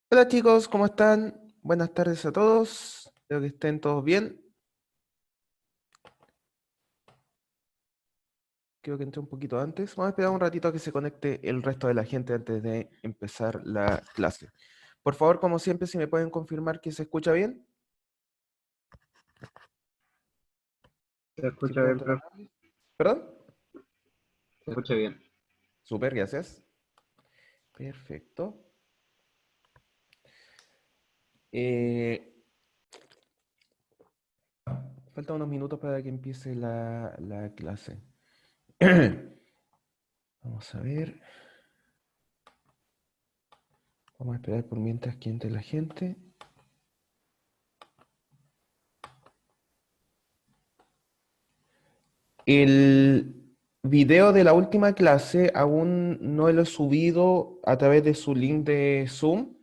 Hola chicos, ¿cómo están? Buenas tardes a todos. Espero que estén todos bien. Creo que entré un poquito antes. Vamos a esperar un ratito a que se conecte el resto de la gente antes de empezar la clase. Por favor, como siempre, si me pueden confirmar que se escucha bien. Se Si escucha fueran bien, tan profe. amables. ¿Perdón? Se escucha bien. Súper, gracias. Perfecto. Eh, Faltan unos minutos para que empiece la clase. Vamos a ver. Vamos a esperar por mientras que entre la gente. El video de la última clase aún no lo he subido a través de su link de Zoom,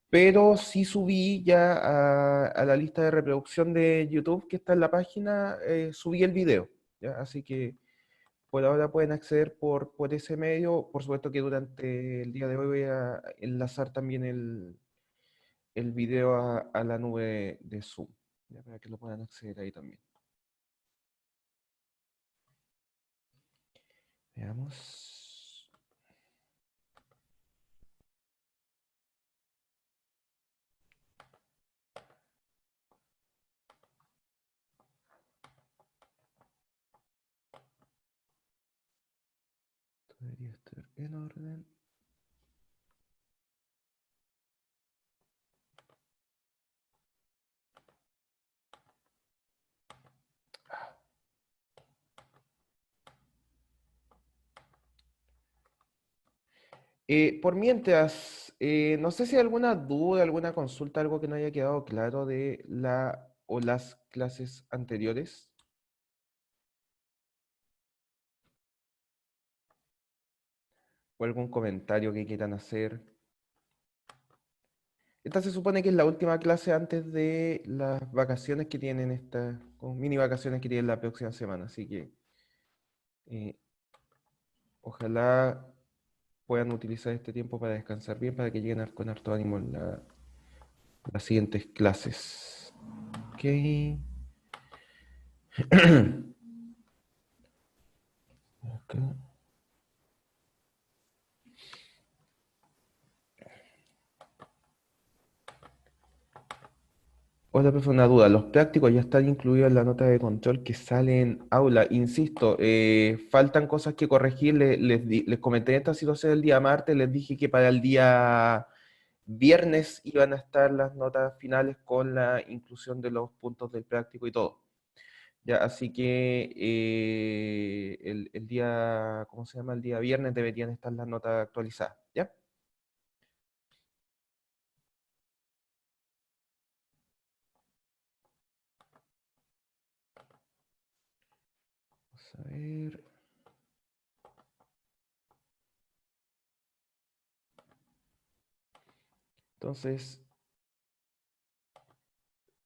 pero sí subí ya a la lista de reproducción de YouTube que está en la página, subí el video, ¿ya? Así que por ahora pueden acceder por ese medio. Por supuesto que durante el día de hoy voy a enlazar también el video a la nube de Zoom, ¿ya? Para que lo puedan acceder ahí también. Veamos. Debería estar en orden. Por mientras, no sé si hay alguna duda, alguna consulta, algo que no haya quedado claro de la o las clases anteriores, o algún comentario que quieran hacer. Esta se supone que es la última clase antes de las vacaciones que tienen, estas como mini vacaciones que tienen la próxima semana, así que eh, ojalá puedan utilizar este tiempo para descansar bien, para que lleguen con harto ánimo en las siguientes clases. Ok. Acá. Hola, profe, una duda. Los prácticos ya están incluidos en la nota de control que sale en aula. Insisto, faltan cosas que corregir. Les comenté esta situación el día martes. Les dije que para el día viernes iban a estar las notas finales con la inclusión de los puntos del práctico y todo. Ya, así que el día, ¿cómo se llama? El día viernes deberían estar las notas actualizadas. ¿Ya? Vamos a ver. Entonces,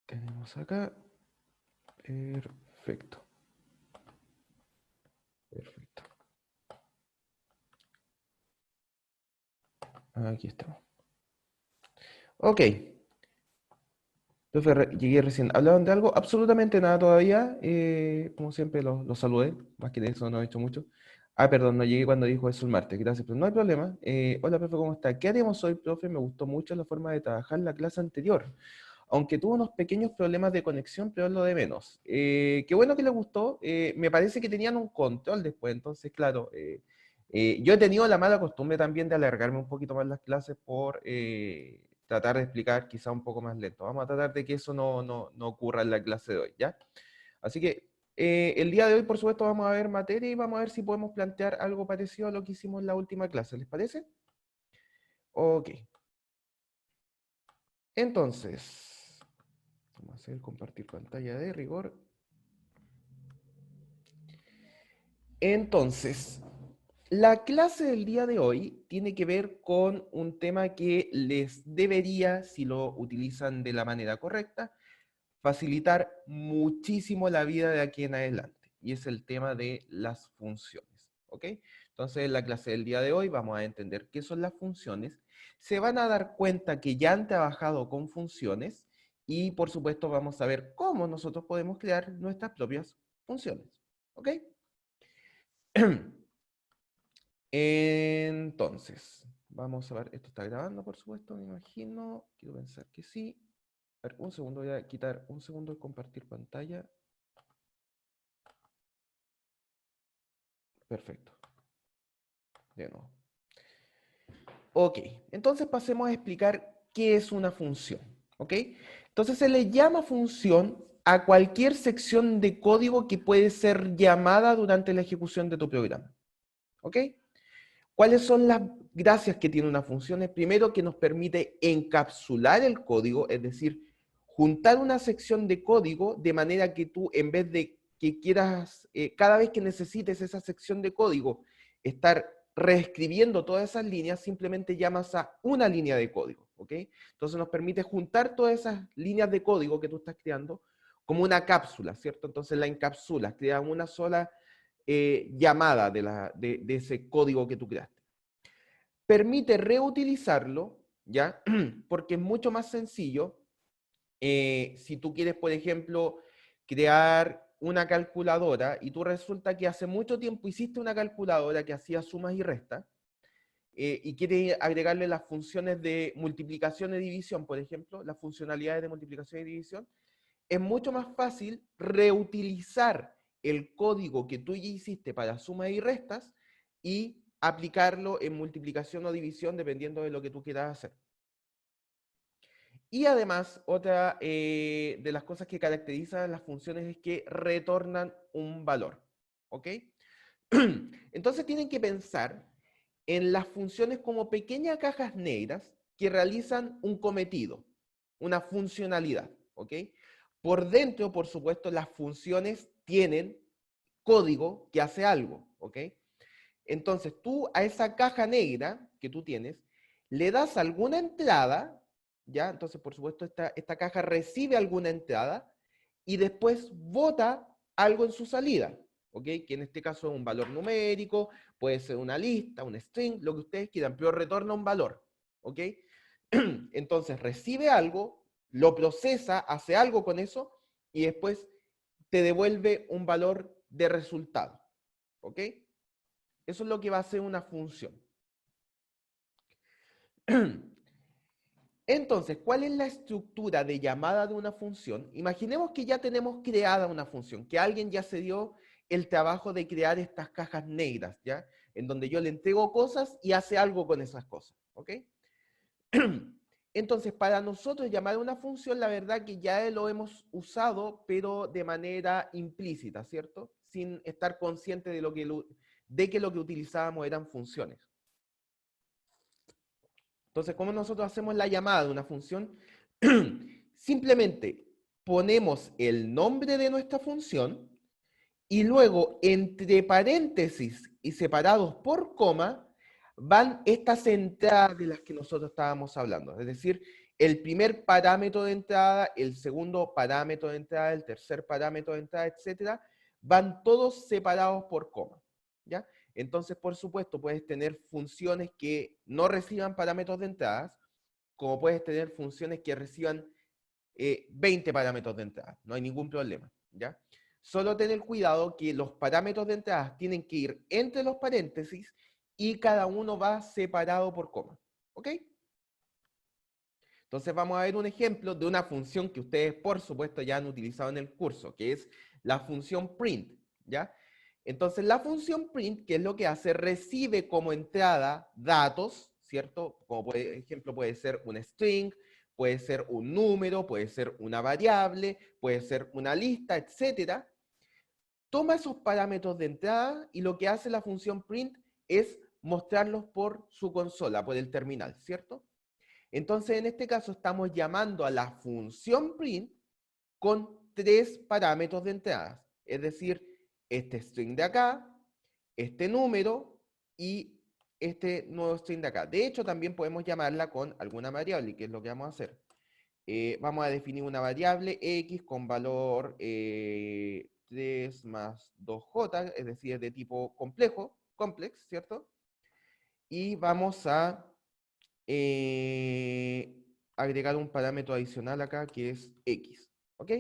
tenemos acá. Perfecto. Perfecto. Aquí estamos. Ok. Profe, llegué recién. ¿Hablaban de algo? Absolutamente nada todavía. Como siempre, los saludé. Más que de eso no he hecho mucho. Ah, perdón, no llegué cuando dijo eso el martes. Gracias, pero no hay problema. Hola, profe, ¿cómo está? ¿Qué haremos hoy, profe? Me gustó mucho la forma de trabajar la clase anterior. Aunque tuvo unos pequeños problemas de conexión, pero es lo de menos. Qué bueno que les gustó. Me parece que tenían un control después. Entonces, claro, yo he tenido la mala costumbre también de alargarme un poquito más las clases por tratar de explicar quizá un poco más lento. Vamos a tratar de que eso no ocurra en la clase de hoy, ¿ya? Así que el día de hoy, por supuesto, vamos a ver materia y vamos a ver si podemos plantear algo parecido a lo que hicimos en la última clase. ¿Les parece? Ok. Entonces, vamos a hacer compartir pantalla de rigor. Entonces, la clase del día de hoy tiene que ver con un tema que les debería, si lo utilizan de la manera correcta, facilitar muchísimo la vida de aquí en adelante. Y es el tema de las funciones. ¿ok? Entonces, en la clase del día de hoy vamos a entender qué son las funciones. Se van a dar cuenta que ya han trabajado con funciones y, por supuesto, vamos a ver cómo nosotros podemos crear nuestras propias funciones, ¿ok? Entonces, vamos a ver, esto está grabando, por supuesto, me imagino. Quiero pensar que sí. A ver, un segundo, voy a quitar un segundo de compartir pantalla. Perfecto. De nuevo. Ok, entonces pasemos a explicar qué es una función. ¿Ok? Entonces se le llama función a cualquier sección de código que puede ser llamada durante la ejecución de tu programa. ¿Ok? ¿Cuáles son las gracias que tiene una función? Es primero que nos permite encapsular el código, es decir, juntar una sección de código de manera que tú, en vez de que quieras, cada vez que necesites esa sección de código, estar reescribiendo todas esas líneas, simplemente llamas a una línea de código, ¿ok? Entonces nos permite juntar todas esas líneas de código que tú estás creando como una cápsula, ¿cierto? Entonces la encapsulas, creas una sola llamada de ese código que tú creaste. Permite reutilizarlo, ¿ya? Porque es mucho más sencillo. Si tú quieres, por ejemplo, crear una calculadora y tú resulta que hace mucho tiempo hiciste una calculadora que hacía sumas y restas y quieres agregarle las funciones de multiplicación y división, por ejemplo, las funcionalidades de multiplicación y división, es mucho más fácil reutilizar el código que tú ya hiciste para sumas y restas y aplicarlo en multiplicación o división dependiendo de lo que tú quieras hacer. Y además, otra de las cosas que caracterizan las funciones es que retornan un valor. ¿Ok? Entonces tienen que pensar en las funciones como pequeñas cajas negras que realizan un cometido, una funcionalidad. ¿Ok? Por dentro, por supuesto, las funciones tienen código que hace algo. ¿Ok? Entonces tú a esa caja negra que tú tienes, le das alguna entrada, ¿ya? Entonces, por supuesto, esta caja recibe alguna entrada y después vota algo en su salida, ¿ok? Que en este caso es un valor numérico, puede ser una lista, un string, lo que ustedes quieran, pero retorna un valor, ¿ok? Entonces recibe algo, lo procesa, hace algo con eso y después te devuelve un valor de resultado, ¿ok? Eso es lo que va a ser una función. Entonces, ¿cuál es la estructura de llamada de una función? Imaginemos que ya tenemos creada una función, que alguien ya se dio el trabajo de crear estas cajas negras, ¿ya? En donde yo le entrego cosas y hace algo con esas cosas, ¿ok? Entonces, para nosotros llamar a una función, la verdad que ya lo hemos usado, pero de manera implícita, ¿cierto? Sin estar consciente de que lo que utilizábamos eran funciones. Entonces, ¿cómo nosotros hacemos la llamada de una función? Simplemente ponemos el nombre de nuestra función y luego entre paréntesis y separados por coma van estas entradas de las que nosotros estábamos hablando. Es decir, el primer parámetro de entrada, el segundo parámetro de entrada, el tercer parámetro de entrada, etcétera, van todos separados por coma. ¿Ya? Entonces, por supuesto, puedes tener funciones que no reciban parámetros de entradas, como puedes tener funciones que reciban 20 parámetros de entrada. No hay ningún problema. ¿Ya? Solo tener cuidado que los parámetros de entrada tienen que ir entre los paréntesis y cada uno va separado por coma. ¿Ok? Entonces vamos a ver un ejemplo de una función que ustedes, por supuesto, ya han utilizado en el curso, que es la función print. ¿Ya? Entonces la función print, ¿qué es lo que hace? Recibe como entrada datos, ¿cierto? Como por ejemplo puede ser un string, puede ser un número, puede ser una variable, puede ser una lista, etcétera. Toma esos parámetros de entrada y lo que hace la función print es mostrarlos por su consola, por el terminal, ¿cierto? Entonces, en este caso estamos llamando a la función print con 3 parámetros de entrada, es decir, este string de acá, este número y este nuevo string de acá. De hecho, también podemos llamarla con alguna variable, que es lo que vamos a hacer. Vamos a definir una variable x con valor 3 más 2j, es decir, es de tipo complejo, complex, ¿cierto? Y vamos a agregar un parámetro adicional acá que es x, ¿ok?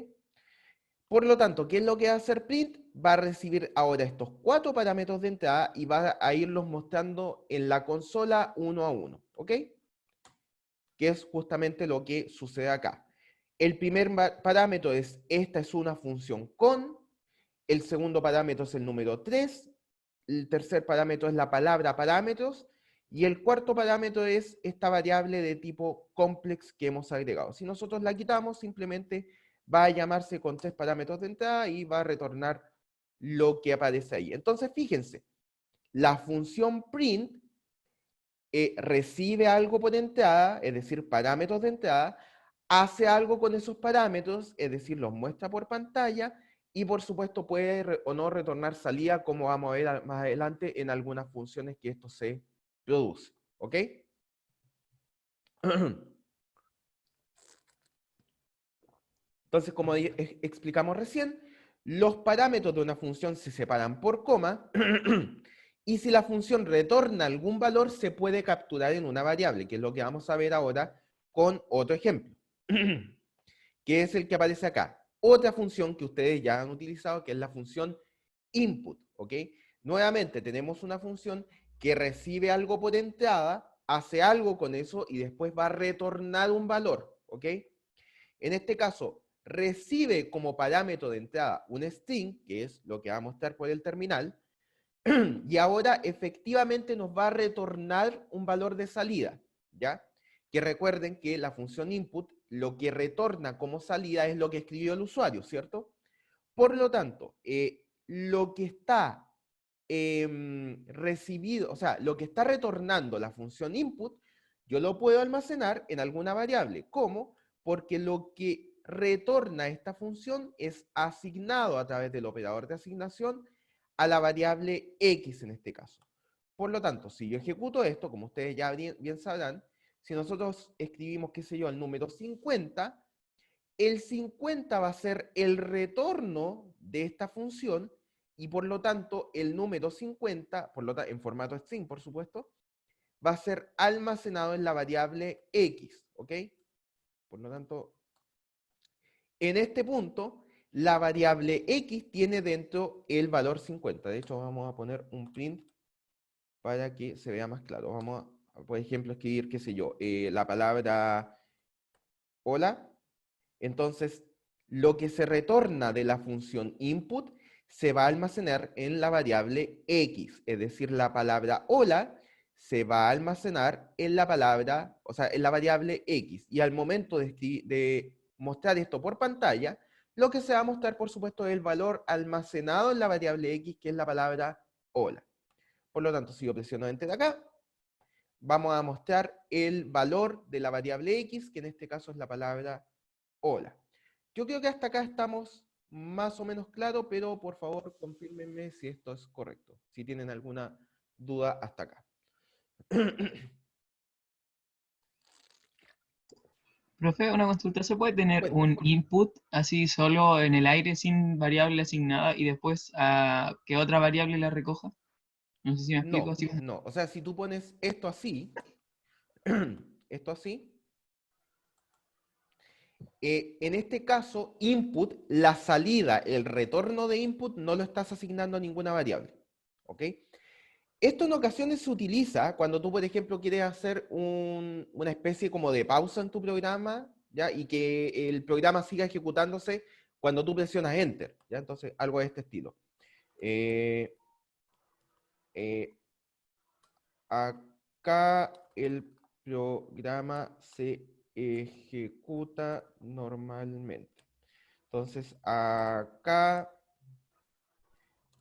Por lo tanto, ¿qué es lo que va a hacer print? Va a recibir ahora estos 4 parámetros de entrada y va a irlos mostrando en la consola uno a uno, ¿ok? Que es justamente lo que sucede acá. El primer parámetro es, esta es una función con, el segundo parámetro es el número 3, el tercer parámetro es la palabra parámetros, y el cuarto parámetro es esta variable de tipo complex que hemos agregado. Si nosotros la quitamos, simplemente va a llamarse con 3 parámetros de entrada y va a retornar lo que aparece ahí. Entonces, fíjense, la función print recibe algo por entrada, es decir, parámetros de entrada, hace algo con esos parámetros, es decir, los muestra por pantalla, y por supuesto puede o no retornar salida, como vamos a ver más adelante en algunas funciones que esto se produce. ¿Ok? Entonces, como explicamos recién, los parámetros de una función se separan por coma y si la función retorna algún valor, se puede capturar en una variable, que es lo que vamos a ver ahora con otro ejemplo, que es el que aparece acá. Otra función que ustedes ya han utilizado, que es la función input, ¿ok? Nuevamente tenemos una función que recibe algo por entrada, hace algo con eso y después va a retornar un valor, ¿ok? En este caso, recibe como parámetro de entrada un string, que es lo que va a mostrar por el terminal, y ahora efectivamente nos va a retornar un valor de salida, ¿ya? Que recuerden que la función input lo que retorna como salida es lo que escribió el usuario, ¿cierto? Por lo tanto, lo que está recibido, o sea, lo que está retornando la función input, yo lo puedo almacenar en alguna variable. ¿Cómo? Porque lo que retorna esta función es asignado a través del operador de asignación a la variable x en este caso. Por lo tanto, si yo ejecuto esto, como ustedes ya bien sabrán, si nosotros escribimos, qué sé yo, el número 50, el 50 va a ser el retorno de esta función y por lo tanto el número 50, en formato string por supuesto, va a ser almacenado en la variable x, ¿ok? Por lo tanto, en este punto, la variable x tiene dentro el valor 50. De hecho, vamos a poner un print para que se vea más claro. Vamos a, por ejemplo, escribir, qué sé yo, la palabra hola. Entonces, lo que se retorna de la función input se va a almacenar en la variable x, es decir, la palabra hola se va a almacenar en la palabra, o sea, en la variable x. Y al momento de mostrar esto por pantalla, lo que se va a mostrar, por supuesto, es el valor almacenado en la variable x, que es la palabra hola. Por lo tanto, si yo presiono Enter acá, vamos a mostrar el valor de la variable x, que en este caso es la palabra hola. Yo creo que hasta acá estamos más o menos claros, pero por favor confírmenme si esto es correcto, si tienen alguna duda hasta acá. Profe, una consulta, ¿se puede tener Cuéntame. un input así solo en el aire sin variable asignada y después que otra variable la recoja? No sé si me explico No, así. no. O sea, si tú pones esto así, esto así, en este caso, input, la salida, el retorno de input, no lo estás asignando a ninguna variable. ¿Ok? Esto en ocasiones se utiliza cuando tú, por ejemplo, quieres hacer una especie como de pausa en tu programa, ¿ya? Y que el programa siga ejecutándose cuando tú presionas Enter, ¿ya? Entonces, algo de este estilo. Eh, eh, Acá el programa se ejecuta normalmente. Entonces, acá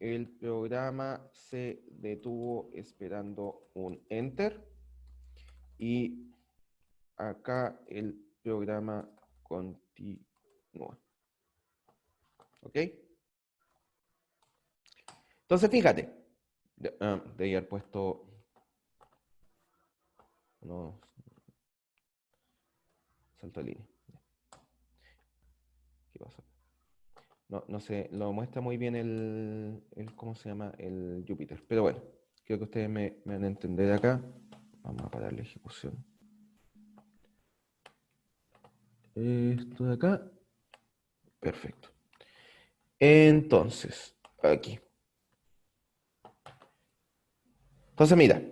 el programa se detuvo esperando un Enter y acá el programa continúa. ¿Ok? Entonces, fíjate. De haber puesto... No, salto de línea. ¿Qué pasa? No, no sé, lo muestra muy bien ¿cómo se llama? El Jupyter. Pero bueno. Creo que ustedes me van a entender acá. Vamos a parar la ejecución. Esto de acá. Perfecto. Entonces, aquí. Entonces, mira.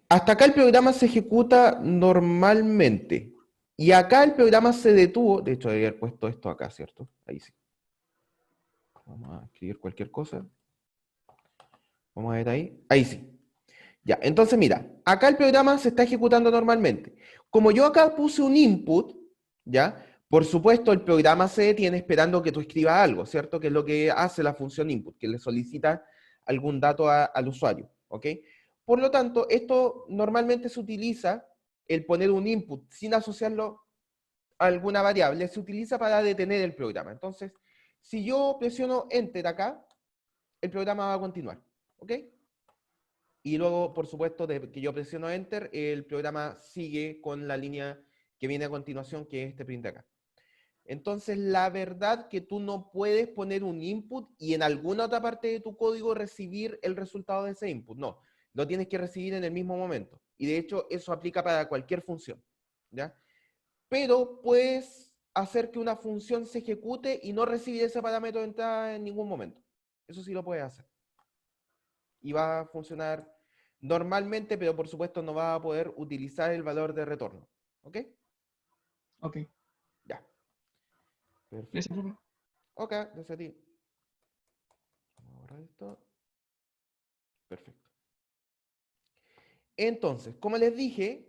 Hasta acá el programa se ejecuta normalmente. Y acá el programa se detuvo. De hecho, debería haber puesto esto acá, ¿cierto? Ahí sí. Vamos a escribir cualquier cosa. Vamos a ver ahí. Ahí sí. Ya, entonces mira, acá el programa se está ejecutando normalmente. Como yo acá puse un input, ¿ya? Por supuesto, el programa se detiene esperando que tú escribas algo, ¿cierto? Que es lo que hace la función input, que le solicita algún dato al usuario, ¿ok? Por lo tanto, esto normalmente se utiliza, el poner un input sin asociarlo a alguna variable, se utiliza para detener el programa. Entonces, si yo presiono Enter acá, el programa va a continuar, ¿ok? Y luego, por supuesto, de que yo presiono Enter, el programa sigue con la línea que viene a continuación, que es este print de acá. Entonces, la verdad que tú no puedes poner un input y en alguna otra parte de tu código recibir el resultado de ese input. No, lo tienes que recibir en el mismo momento. Y de hecho, eso aplica para cualquier función, ¿ya? Pero puedes hacer que una función se ejecute y no recibir ese parámetro de entrada en ningún momento. Eso sí lo puedes hacer. Y va a funcionar normalmente, pero por supuesto no va a poder utilizar el valor de retorno. ¿Ok? Ok. Ya. Gracias, Perfecto. profe. Ok, gracias a ti. Vamos a borrar esto. Perfecto. Entonces, como les dije,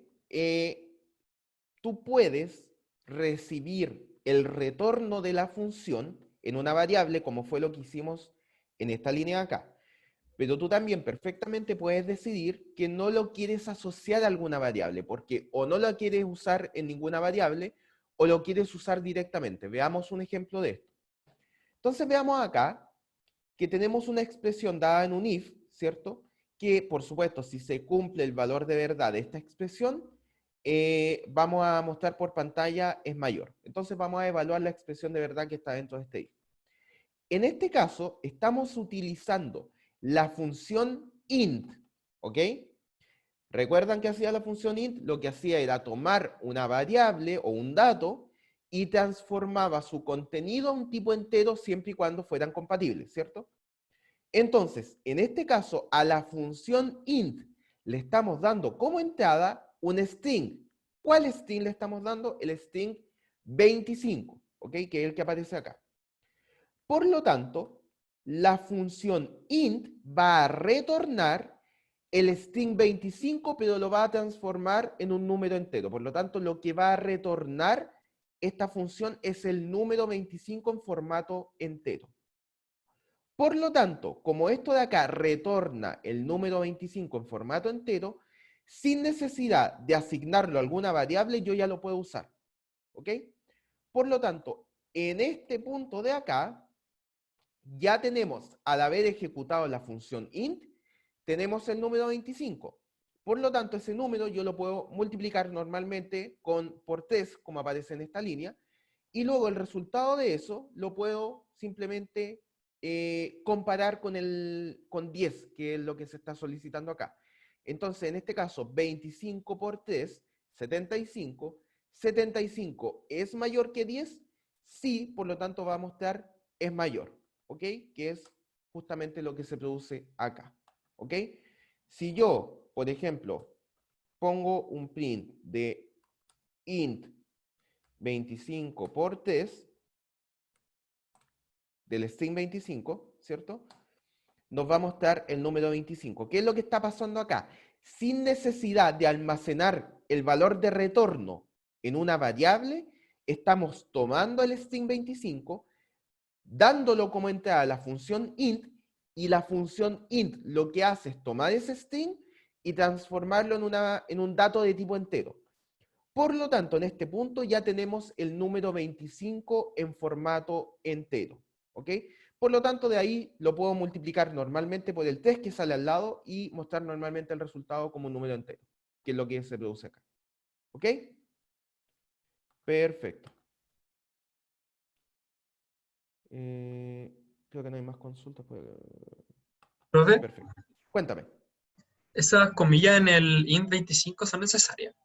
tú puedes recibir el retorno de la función en una variable, como fue lo que hicimos en esta línea de acá. Pero tú también perfectamente puedes decidir que no lo quieres asociar a alguna variable, porque o no lo quieres usar en ninguna variable, o lo quieres usar directamente. Veamos un ejemplo de esto. Entonces veamos acá que tenemos una expresión dada en un if, ¿cierto? Que, por supuesto, si se cumple el valor de verdad de esta expresión, vamos a mostrar por pantalla es mayor. Entonces vamos a evaluar la expresión de verdad que está dentro de este if. En este caso, estamos utilizando la función int, ¿ok? ¿Recuerdan que hacía la función int? Lo que hacía era tomar una variable o un dato y transformaba su contenido a un tipo entero siempre y cuando fueran compatibles, ¿cierto? Entonces, en este caso, a la función int le estamos dando como entrada un string. ¿Cuál string le estamos dando? El string 25, ¿ok? Que es el que aparece acá. Por lo tanto, la función int va a retornar el string 25, pero lo va a transformar en un número entero. Por lo tanto, lo que va a retornar esta función es el número 25 en formato entero. Por lo tanto, como esto de acá retorna el número 25 en formato entero, sin necesidad de asignarlo a alguna variable, yo ya lo puedo usar. ¿Ok? Por lo tanto, en este punto de acá, ya tenemos, al haber ejecutado la función int, tenemos el número 25. Por lo tanto, ese número yo lo puedo multiplicar normalmente por 3, como aparece en esta línea, y luego el resultado de eso lo puedo simplemente comparar con 10, que es lo que se está solicitando acá. Entonces, en este caso, 25 por 3, 75. 75 es mayor que 10, sí, por lo tanto va a mostrar es mayor. ¿Ok? Que es justamente lo que se produce acá. ¿Ok? Si yo, por ejemplo, pongo un print de int 25 por 3, del string 25, ¿cierto? Nos va a mostrar el número 25. ¿Qué es lo que está pasando acá? Sin necesidad de almacenar el valor de retorno en una variable, estamos tomando el string 25, dándolo como entrada a la función int, y la función int lo que hace es tomar ese string y transformarlo en un dato de tipo entero. Por lo tanto, en este punto ya tenemos el número 25 en formato entero. ¿Ok? Por lo tanto, de ahí lo puedo multiplicar normalmente por el 3 que sale al lado y mostrar normalmente el resultado como un número entero, que es lo que se produce acá. ¿Ok? Perfecto. Creo que no hay más consultas. Profe, Perfecto. Cuéntame. ¿Esas comillas en el int25 son necesarias?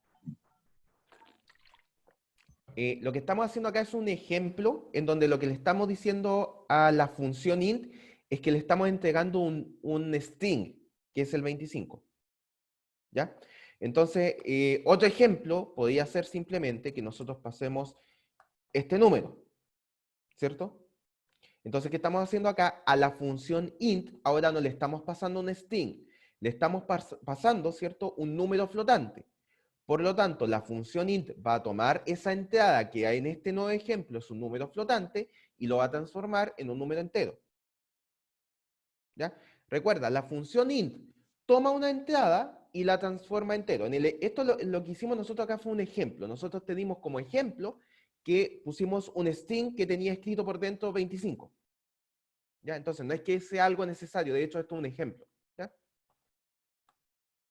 Lo que estamos haciendo acá es un ejemplo en donde lo que le estamos diciendo a la función int es que le estamos entregando un string, que es el 25. ¿Ya? Entonces, otro ejemplo podría ser simplemente que nosotros pasemos este número, ¿cierto? Entonces, ¿qué estamos haciendo acá? A la función int, ahora no le estamos pasando un string, le estamos pasando, ¿cierto? Un número flotante. Por lo tanto, la función int va a tomar esa entrada que hay en este nuevo ejemplo, es un número flotante, y lo va a transformar en un número entero. ¿Ya? Recuerda, la función int toma una entrada y la transforma entero. Esto lo que hicimos nosotros acá fue un ejemplo. Nosotros te dimos como ejemplo que pusimos un string que tenía escrito por dentro 25. ¿Ya? Entonces, no es que sea algo necesario, de hecho, esto es un ejemplo. ¿Ya?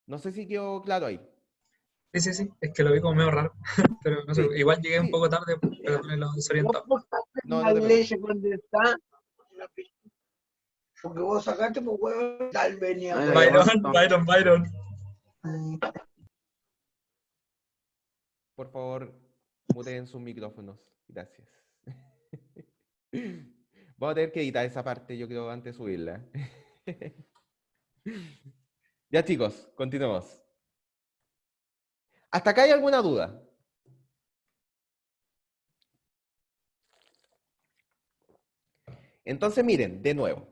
No sé si quedó claro ahí. Sí, es que lo vi como medio raro, pero no sé, Sí, igual llegué un sí. poco tarde, pero me lo desorientado. ¿Vos sacaste No, la no te preocupes. leche cuando está? Porque vos sacaste, pues, huevón, tal venía, Byron. Por favor, muteen sus micrófonos. Gracias. Vamos a tener que editar esa parte, yo creo, antes de subirla. Ya, chicos, continuemos. ¿Hasta acá hay alguna duda? Entonces, miren, de nuevo.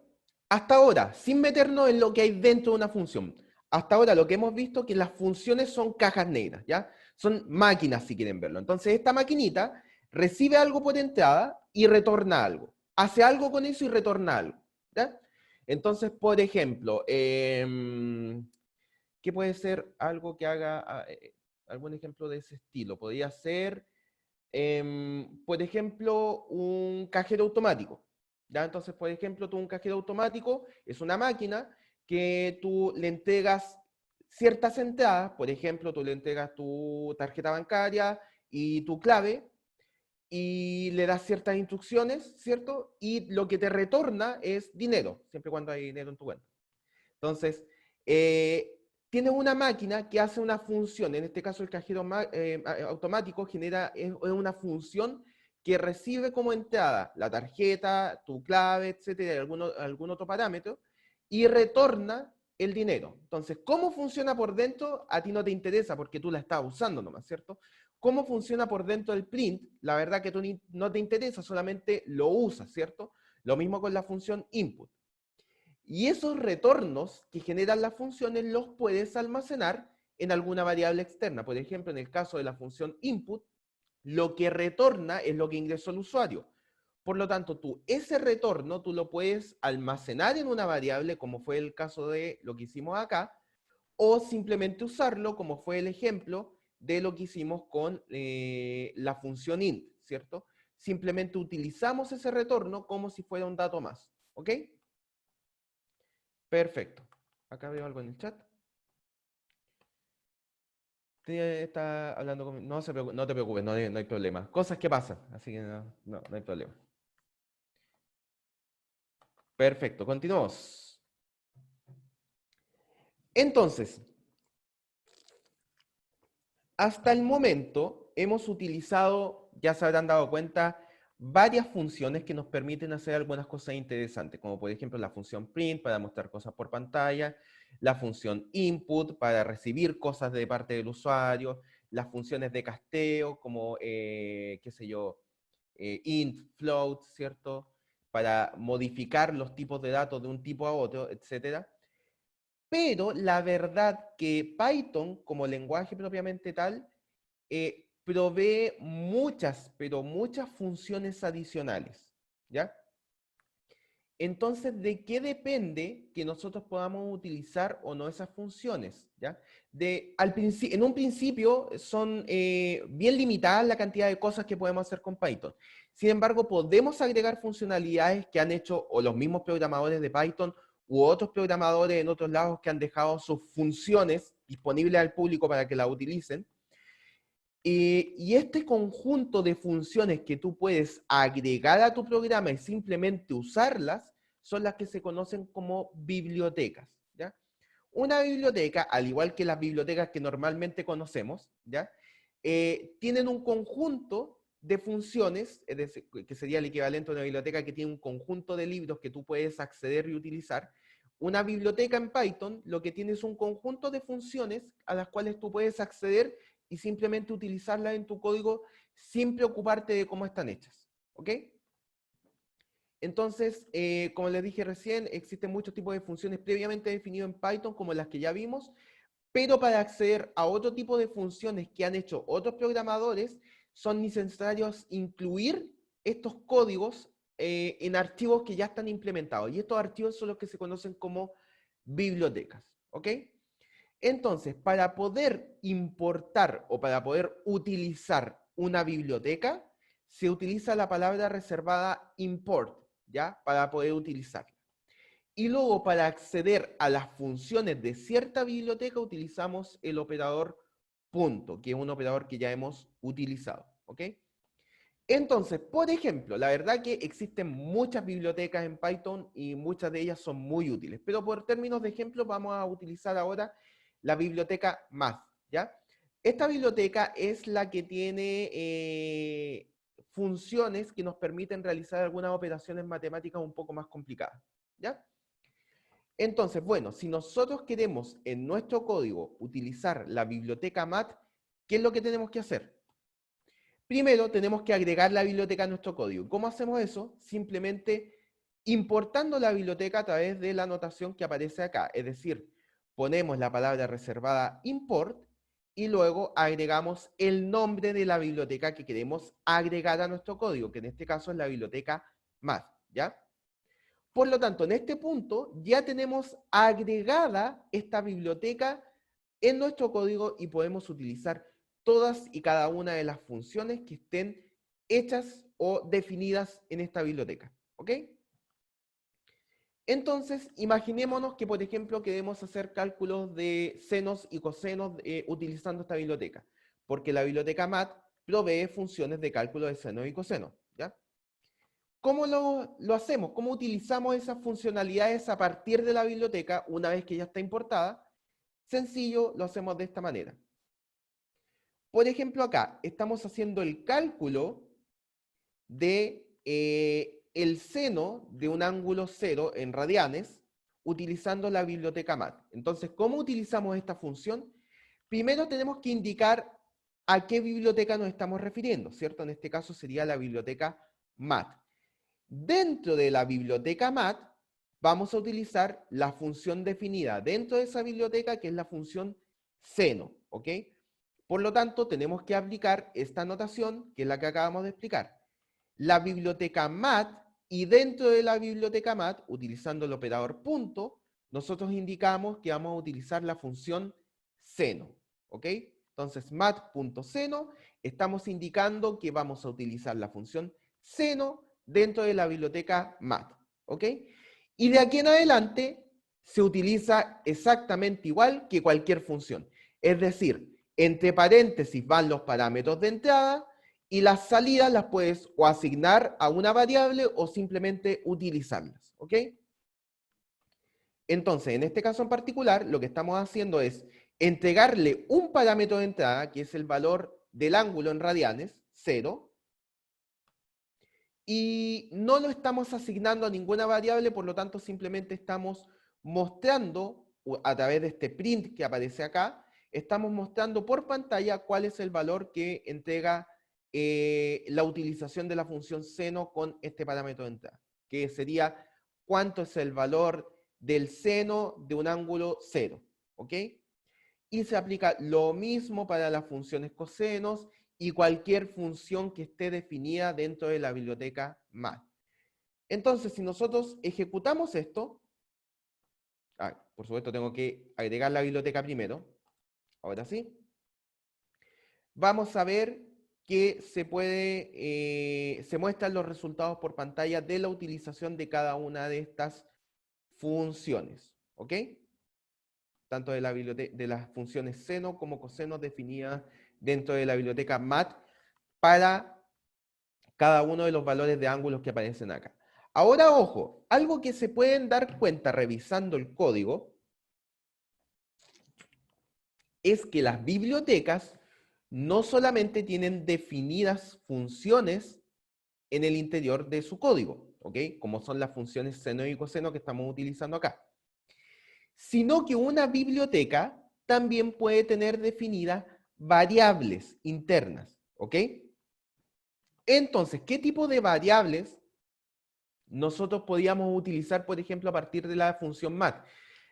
Hasta ahora, sin meternos en lo que hay dentro de una función, hasta ahora lo que hemos visto es que las funciones son cajas negras, ¿ya? Son máquinas, si quieren verlo. Entonces, esta maquinita recibe algo por entrada y retorna algo. Hace algo con eso y retorna algo, ¿ya? Entonces, por ejemplo, ¿qué puede ser algo que haga algún ejemplo de ese estilo? Podría ser, por ejemplo, un cajero automático. ¿Ya? Entonces, por ejemplo, un cajero automático es una máquina que tú le entregas ciertas entradas, por ejemplo, tú le entregas tu tarjeta bancaria y tu clave y le das ciertas instrucciones, ¿cierto? Y lo que te retorna es dinero, siempre y cuando hay dinero en tu cuenta. Entonces, tienes una máquina que hace una función, en este caso el cajero automático genera una función que recibe como entrada la tarjeta, tu clave, etcétera, algún otro parámetro, y retorna el dinero. Entonces, ¿cómo funciona por dentro? A ti no te interesa porque tú la estás usando nomás, ¿cierto? ¿Cómo funciona por dentro el print? La verdad que tú no te interesa, solamente lo usas, ¿cierto? Lo mismo con la función input. Y esos retornos que generan las funciones los puedes almacenar en alguna variable externa. Por ejemplo, en el caso de la función input, lo que retorna es lo que ingresó el usuario. Por lo tanto, ese retorno tú lo puedes almacenar en una variable, como fue el caso de lo que hicimos acá, o simplemente usarlo, como fue el ejemplo de lo que hicimos con la función int, ¿cierto? Simplemente utilizamos ese retorno como si fuera un dato más, ¿ok? Perfecto. Acá veo algo en el chat. Está hablando conmigo. No te preocupes, no hay problema. Cosas que pasan, así que no hay problema. Perfecto, continuamos. Entonces, hasta el momento hemos utilizado, ya se habrán dado cuenta, varias funciones que nos permiten hacer algunas cosas interesantes, como por ejemplo la función print para mostrar cosas por pantalla, la función input para recibir cosas de parte del usuario, las funciones de casteo como, qué sé yo, int, float, ¿cierto? Para modificar los tipos de datos de un tipo a otro, etcétera. Pero la verdad que Python, como lenguaje propiamente tal, provee muchas, pero muchas funciones adicionales, ¿ya? Entonces, ¿de qué depende que nosotros podamos utilizar o no esas funciones? ¿Ya? En un principio son bien limitadas la cantidad de cosas que podemos hacer con Python. Sin embargo, podemos agregar funcionalidades que han hecho o los mismos programadores de Python u otros programadores en otros lados que han dejado sus funciones disponibles al público para que las utilicen. Y este conjunto de funciones que tú puedes agregar a tu programa y simplemente usarlas, son las que se conocen como bibliotecas, ¿ya? una biblioteca, al igual que las bibliotecas que normalmente conocemos, ¿ya? Tienen un conjunto de funciones, es decir, que sería el equivalente a una biblioteca que tiene un conjunto de libros que tú puedes acceder y utilizar. Una biblioteca en Python lo que tiene es un conjunto de funciones a las cuales tú puedes acceder y simplemente utilizarlas en tu código sin preocuparte de cómo están hechas. ¿Ok? Entonces, como les dije recién, existen muchos tipos de funciones previamente definidos en Python, como las que ya vimos, pero para acceder a otro tipo de funciones que han hecho otros programadores, son necesarios incluir estos códigos en archivos que ya están implementados. Y estos archivos son los que se conocen como bibliotecas. ¿Ok? Entonces, para poder importar o para poder utilizar una biblioteca, se utiliza la palabra reservada import, ¿ya? Para poder utilizarla. Y luego, para acceder a las funciones de cierta biblioteca, utilizamos el operador punto, que es un operador que ya hemos utilizado, ¿ok? Entonces, por ejemplo, la verdad que existen muchas bibliotecas en Python y muchas de ellas son muy útiles, pero por términos de ejemplo vamos a utilizar ahora la biblioteca Math, ¿ya? Esta biblioteca es la que tiene funciones que nos permiten realizar algunas operaciones matemáticas un poco más complicadas, ¿ya? Entonces, bueno, si nosotros queremos en nuestro código utilizar la biblioteca Math, ¿qué es lo que tenemos que hacer? Primero, tenemos que agregar la biblioteca a nuestro código. ¿Cómo hacemos eso? Simplemente importando la biblioteca a través de la notación que aparece acá. Es decir, ponemos la palabra reservada import y luego agregamos el nombre de la biblioteca que queremos agregar a nuestro código, que en este caso es la biblioteca math, ¿ya? Por lo tanto, en este punto ya tenemos agregada esta biblioteca en nuestro código y podemos utilizar todas y cada una de las funciones que estén hechas o definidas en esta biblioteca. ¿Ok? Entonces, imaginémonos que, por ejemplo, queremos hacer cálculos de senos y cosenos utilizando esta biblioteca, porque la biblioteca math provee funciones de cálculo de senos y cosenos, ¿ya? ¿Cómo lo hacemos? ¿Cómo utilizamos esas funcionalidades a partir de la biblioteca una vez que ya está importada? Sencillo, lo hacemos de esta manera. Por ejemplo, acá estamos haciendo el cálculo de el seno de un ángulo 0 en radianes utilizando la biblioteca math. Entonces, ¿cómo utilizamos esta función? Primero tenemos que indicar a qué biblioteca nos estamos refiriendo, ¿cierto? En este caso sería la biblioteca math. Dentro de la biblioteca math vamos a utilizar la función definida dentro de esa biblioteca, que es la función seno, ¿ok? Por lo tanto, tenemos que aplicar esta notación, que es la que acabamos de explicar. La biblioteca math, y dentro de la biblioteca math, utilizando el operador punto, nosotros indicamos que vamos a utilizar la función seno, ¿ok? Entonces, math.seno, estamos indicando que vamos a utilizar la función seno dentro de la biblioteca math, ¿ok? Y de aquí en adelante se utiliza exactamente igual que cualquier función. Es decir, entre paréntesis van los parámetros de entrada y las salidas las puedes o asignar a una variable o simplemente utilizarlas, ¿ok? Entonces, en este caso en particular, lo que estamos haciendo es entregarle un parámetro de entrada, que es el valor del ángulo en radianes, 0, y no lo estamos asignando a ninguna variable, por lo tanto simplemente estamos mostrando a través de este print que aparece acá, estamos mostrando por pantalla cuál es el valor que entrega la utilización de la función seno con este parámetro de entrada, que sería cuánto es el valor del seno de un ángulo 0, ¿ok? Y se aplica lo mismo para las funciones cosenos y cualquier función que esté definida dentro de la biblioteca math. Entonces, si nosotros ejecutamos esto, por supuesto tengo que agregar la biblioteca primero, ahora sí, vamos a ver que se muestran los resultados por pantalla de la utilización de cada una de estas funciones, ¿ok? Tanto de las funciones seno como coseno definidas dentro de la biblioteca math para cada uno de los valores de ángulos que aparecen acá. Ahora, ojo, algo que se pueden dar cuenta revisando el código es que las bibliotecas no solamente tienen definidas funciones en el interior de su código, ¿ok? Como son las funciones seno y coseno que estamos utilizando acá, sino que una biblioteca también puede tener definidas variables internas, ¿ok? Entonces, ¿qué tipo de variables nosotros podíamos utilizar, por ejemplo, a partir de la función mat?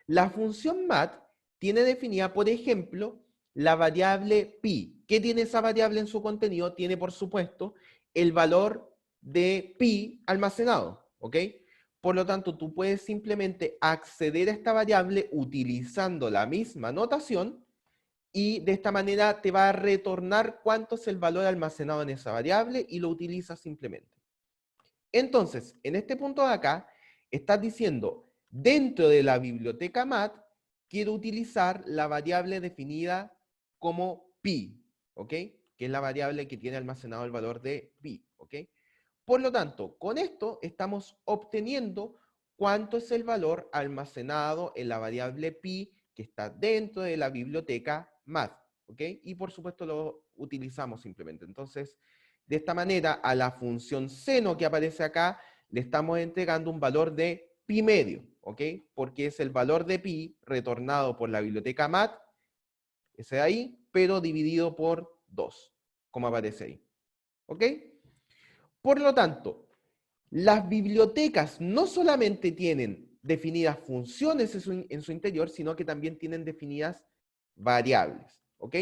La función mat tiene definida, por ejemplo, la variable pi. ¿Qué tiene esa variable en su contenido? Tiene, por supuesto, el valor de pi almacenado, ¿ok? Por lo tanto, tú puedes simplemente acceder a esta variable utilizando la misma notación y de esta manera te va a retornar cuánto es el valor almacenado en esa variable y lo utilizas simplemente. Entonces, en este punto de acá, estás diciendo, dentro de la biblioteca mat, quiero utilizar la variable definida como pi, ¿ok? Que es la variable que tiene almacenado el valor de pi, ¿ok? Por lo tanto, con esto estamos obteniendo cuánto es el valor almacenado en la variable pi que está dentro de la biblioteca mat, ¿ok? Y por supuesto lo utilizamos simplemente. Entonces, de esta manera, a la función seno que aparece acá, le estamos entregando un valor de pi medio, ¿ok? Porque es el valor de pi retornado por la biblioteca mat, ese de ahí, pero dividido por 2, como aparece ahí, ¿ok? Por lo tanto, las bibliotecas no solamente tienen definidas funciones en su interior, sino que también tienen definidas variables, ¿ok?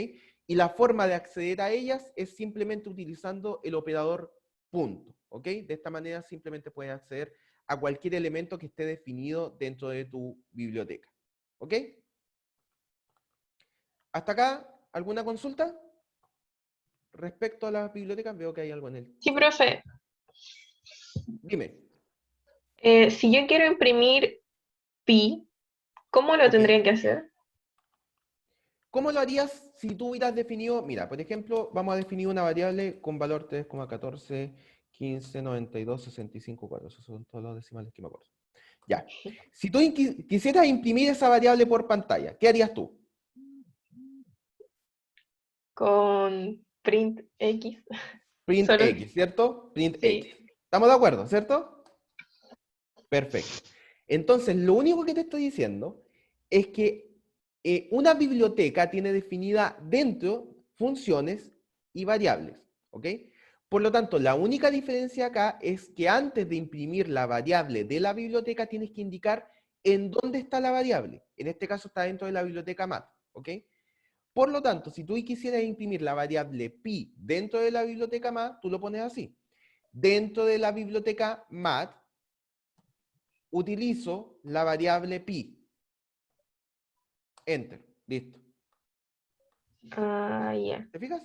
Y la forma de acceder a ellas es simplemente utilizando el operador punto, ¿ok? De esta manera simplemente puedes acceder a cualquier elemento que esté definido dentro de tu biblioteca, ¿ok? ¿Hasta acá alguna consulta? Respecto a las bibliotecas, veo que hay algo en el Sí, chat. profe. Dime. Si yo quiero imprimir pi, ¿cómo lo Ok. tendría que hacer? ¿Cómo lo harías si tú hubieras definido? Mira, por ejemplo, vamos a definir una variable con valor 3,14, 15, 92, 65, 4. Esos son todos los decimales que me acuerdo. Ya. Si tú quisieras imprimir esa variable por pantalla, ¿qué harías tú? Con print X. Print Solo X, ¿cierto? Print sí. X. ¿Estamos de acuerdo, cierto? Perfecto. Entonces, lo único que te estoy diciendo es que una biblioteca tiene definida dentro funciones y variables, ¿ok? Por lo tanto, la única diferencia acá es que antes de imprimir la variable de la biblioteca tienes que indicar en dónde está la variable. En este caso está dentro de la biblioteca mat, ¿ok? Por lo tanto, si tú quisieras imprimir la variable pi dentro de la biblioteca mat, tú lo pones así. Dentro de la biblioteca mat, utilizo la variable pi. Enter. Listo. Ah, ya. ¿Te fijas?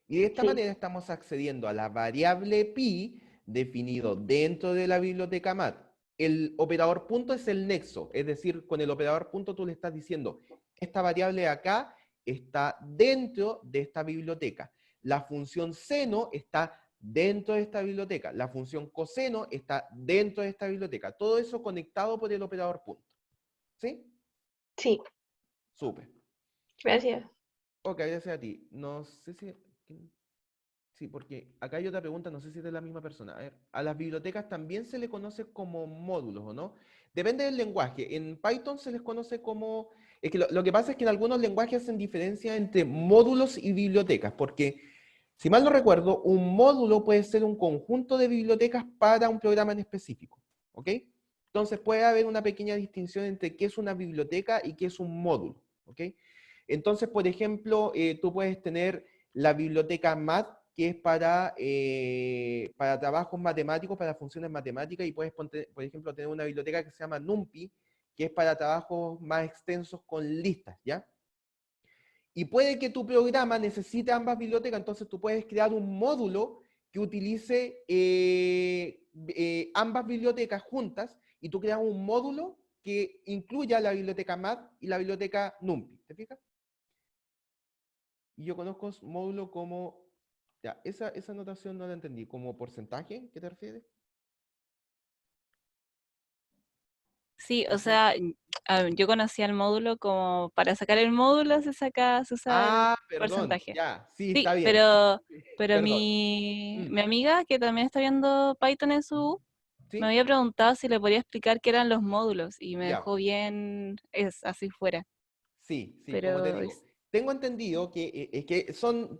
Y de esta Sí. manera estamos accediendo a la variable pi definido dentro de la biblioteca mat. El operador punto es el nexo, es decir, con el operador punto tú le estás diciendo, esta variable de acá está dentro de esta biblioteca. La función seno está dentro de esta biblioteca. La función coseno está dentro de esta biblioteca. Todo eso conectado por el operador punto. ¿Sí? Sí. Súper. Gracias. Ok, gracias a ti. No sé si... Sí, porque acá hay otra pregunta, no sé si es de la misma persona. A ver, a las bibliotecas también se le conoce como módulos, ¿o no? Depende del lenguaje. En Python se les conoce como... Es que lo que pasa es que en algunos lenguajes hacen diferencia entre módulos y bibliotecas, porque, si mal no recuerdo, un módulo puede ser un conjunto de bibliotecas para un programa en específico, ¿ok? Entonces puede haber una pequeña distinción entre qué es una biblioteca y qué es un módulo, ¿ok? Entonces, por ejemplo, tú puedes tener la biblioteca MAT, que es para trabajos matemáticos, para funciones matemáticas, y puedes, por ejemplo, tener una biblioteca que se llama NumPy, que es para trabajos más extensos con listas, ¿ya? Y puede que tu programa necesite ambas bibliotecas, entonces tú puedes crear un módulo que utilice ambas bibliotecas juntas, y tú creas un módulo que incluya la biblioteca MAT y la biblioteca NumPy, ¿te fijas? Y yo conozco módulo como... Ya, esa notación no la entendí. ¿Como porcentaje? ¿Qué te refieres? Sí, o sea, yo conocía el módulo como para sacar el módulo se usa el Ah, perdón, porcentaje. ya, sí, Sí, está bien. pero Perdón. mi amiga, que también está viendo Python en su U, me ¿Sí? había preguntado si le podía explicar qué eran los módulos y me Ya. dejó bien así fuera. Sí, sí, como te Pero digo. Tengo entendido que son,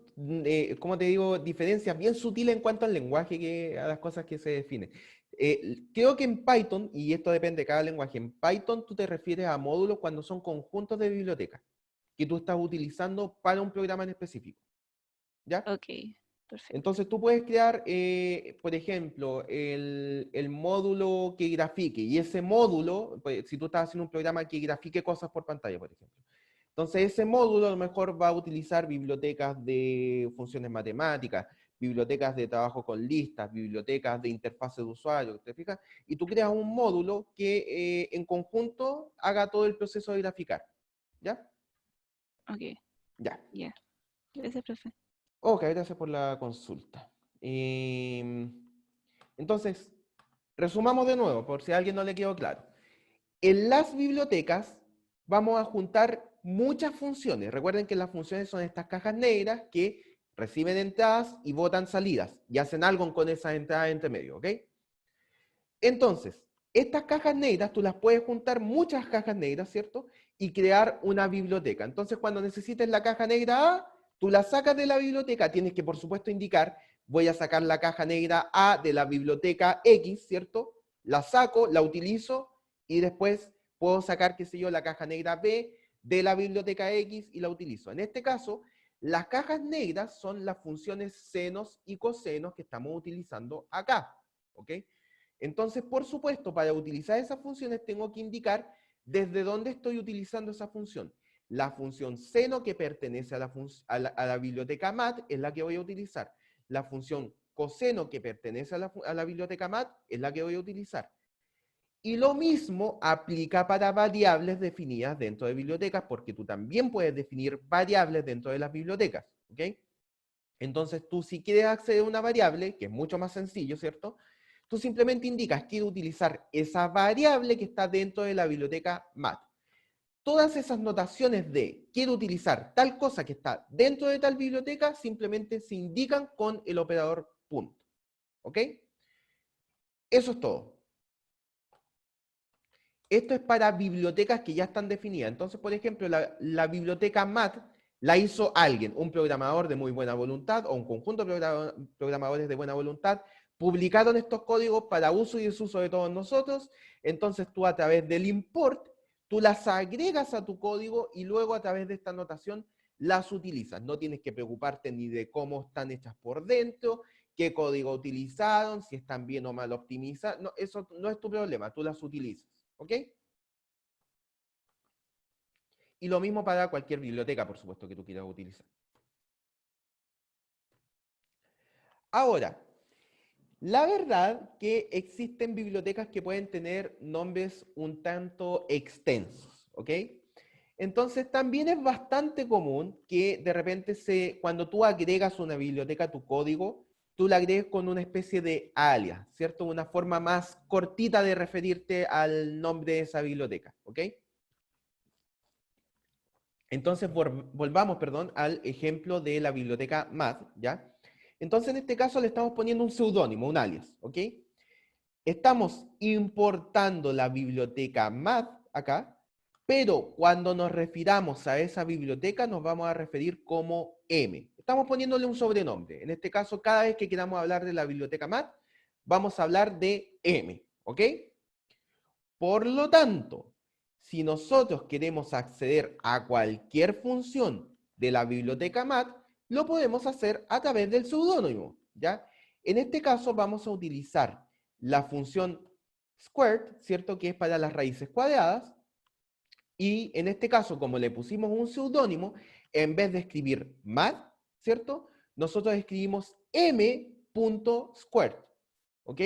como te digo, diferencias bien sutiles en cuanto al lenguaje, a las cosas que se definen. Creo que en Python, y esto depende de cada lenguaje, en Python tú te refieres a módulos cuando son conjuntos de bibliotecas que tú estás utilizando para un programa en específico. ¿Ya? ok, perfecto. Entonces tú puedes crear, por ejemplo, el módulo que grafique, y ese módulo, pues, si tú estás haciendo un programa que grafique cosas por pantalla, por ejemplo. Entonces ese módulo a lo mejor va a utilizar bibliotecas de funciones matemáticas, bibliotecas de trabajo con listas, bibliotecas de interfase de usuario, ¿te fijas? Y tú creas un módulo que en conjunto haga todo el proceso de graficar. ¿Ya? Ok, Ya. ya. Gracias, profe. Ok, gracias por la consulta. Entonces, resumamos de nuevo, por si a alguien no le quedó claro. En las bibliotecas vamos a juntar muchas funciones. Recuerden que las funciones son estas cajas negras que reciben entradas y botan salidas y hacen algo con esas entradas entre medio, ¿ok? Entonces, estas cajas negras tú las puedes juntar muchas cajas negras, ¿cierto? Y crear una biblioteca. Entonces, cuando necesites la caja negra A, tú la sacas de la biblioteca, tienes que, por supuesto, indicar, voy a sacar la caja negra A de la biblioteca X, ¿cierto? La saco, la utilizo y después puedo sacar, qué sé yo, la caja negra B de la biblioteca X y la utilizo. En este caso, las cajas negras son las funciones senos y cosenos que estamos utilizando acá, ¿ok? Entonces, por supuesto, para utilizar esas funciones tengo que indicar desde dónde estoy utilizando esa función. La función seno que pertenece a la biblioteca mat es la que voy a utilizar. La función coseno que pertenece a la biblioteca mat es la que voy a utilizar. Y lo mismo aplica para variables definidas dentro de bibliotecas, porque tú también puedes definir variables dentro de las bibliotecas. ¿Ok? Entonces, tú si quieres acceder a una variable, que es mucho más sencillo, ¿cierto? Tú simplemente indicas, quiero utilizar esa variable que está dentro de la biblioteca mat. Todas esas notaciones de quiero utilizar tal cosa que está dentro de tal biblioteca simplemente se indican con el operador punto. ¿Ok? Eso es todo. Esto es para bibliotecas que ya están definidas. Entonces, por ejemplo, la biblioteca mat la hizo alguien, un programador de muy buena voluntad o un conjunto de programadores de buena voluntad, publicaron estos códigos para uso y desuso de todos nosotros. Entonces tú a través del import, tú las agregas a tu código y luego a través de esta notación las utilizas. No tienes que preocuparte ni de cómo están hechas por dentro, qué código utilizaron, si están bien o mal optimizadas. No, eso no es tu problema, tú las utilizas. ¿Ok? Y lo mismo para cualquier biblioteca, por supuesto, que tú quieras utilizar. Ahora, la verdad que existen bibliotecas que pueden tener nombres un tanto extensos, ¿ok? Entonces también es bastante común que de repente cuando tú agregas una biblioteca a tu código, tú la agregues con una especie de alias, ¿cierto? Una forma más cortita de referirte al nombre de esa biblioteca, ¿ok? Entonces, volvamos, perdón, al ejemplo de la biblioteca mat, ¿ya? Entonces, en este caso le estamos poniendo un seudónimo, un alias, ¿ok? Estamos importando la biblioteca mat acá, pero cuando nos refiramos a esa biblioteca nos vamos a referir como M. Estamos poniéndole un sobrenombre. En este caso, cada vez que queramos hablar de la biblioteca mat, vamos a hablar de M, ¿ok? Por lo tanto, si nosotros queremos acceder a cualquier función de la biblioteca mat, lo podemos hacer a través del seudónimo, ¿ya? En este caso vamos a utilizar la función squared, ¿cierto? Que es para las raíces cuadradas. Y en este caso, como le pusimos un seudónimo, en vez de escribir mat, ¿cierto? Nosotros escribimos m.squared, ¿ok?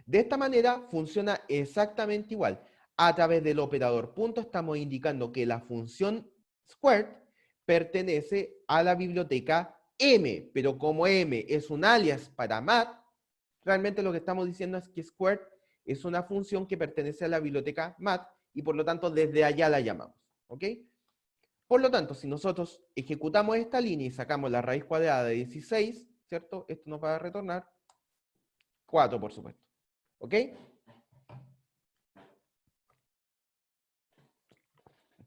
De esta manera funciona exactamente igual. A través del operador punto estamos indicando que la función squared pertenece a la biblioteca m, pero como m es un alias para mat, realmente lo que estamos diciendo es que squared es una función que pertenece a la biblioteca mat y por lo tanto desde allá la llamamos, ¿ok? Por lo tanto, si nosotros ejecutamos esta línea y sacamos la raíz cuadrada de 16, ¿cierto? Esto nos va a retornar 4, por supuesto, ¿ok?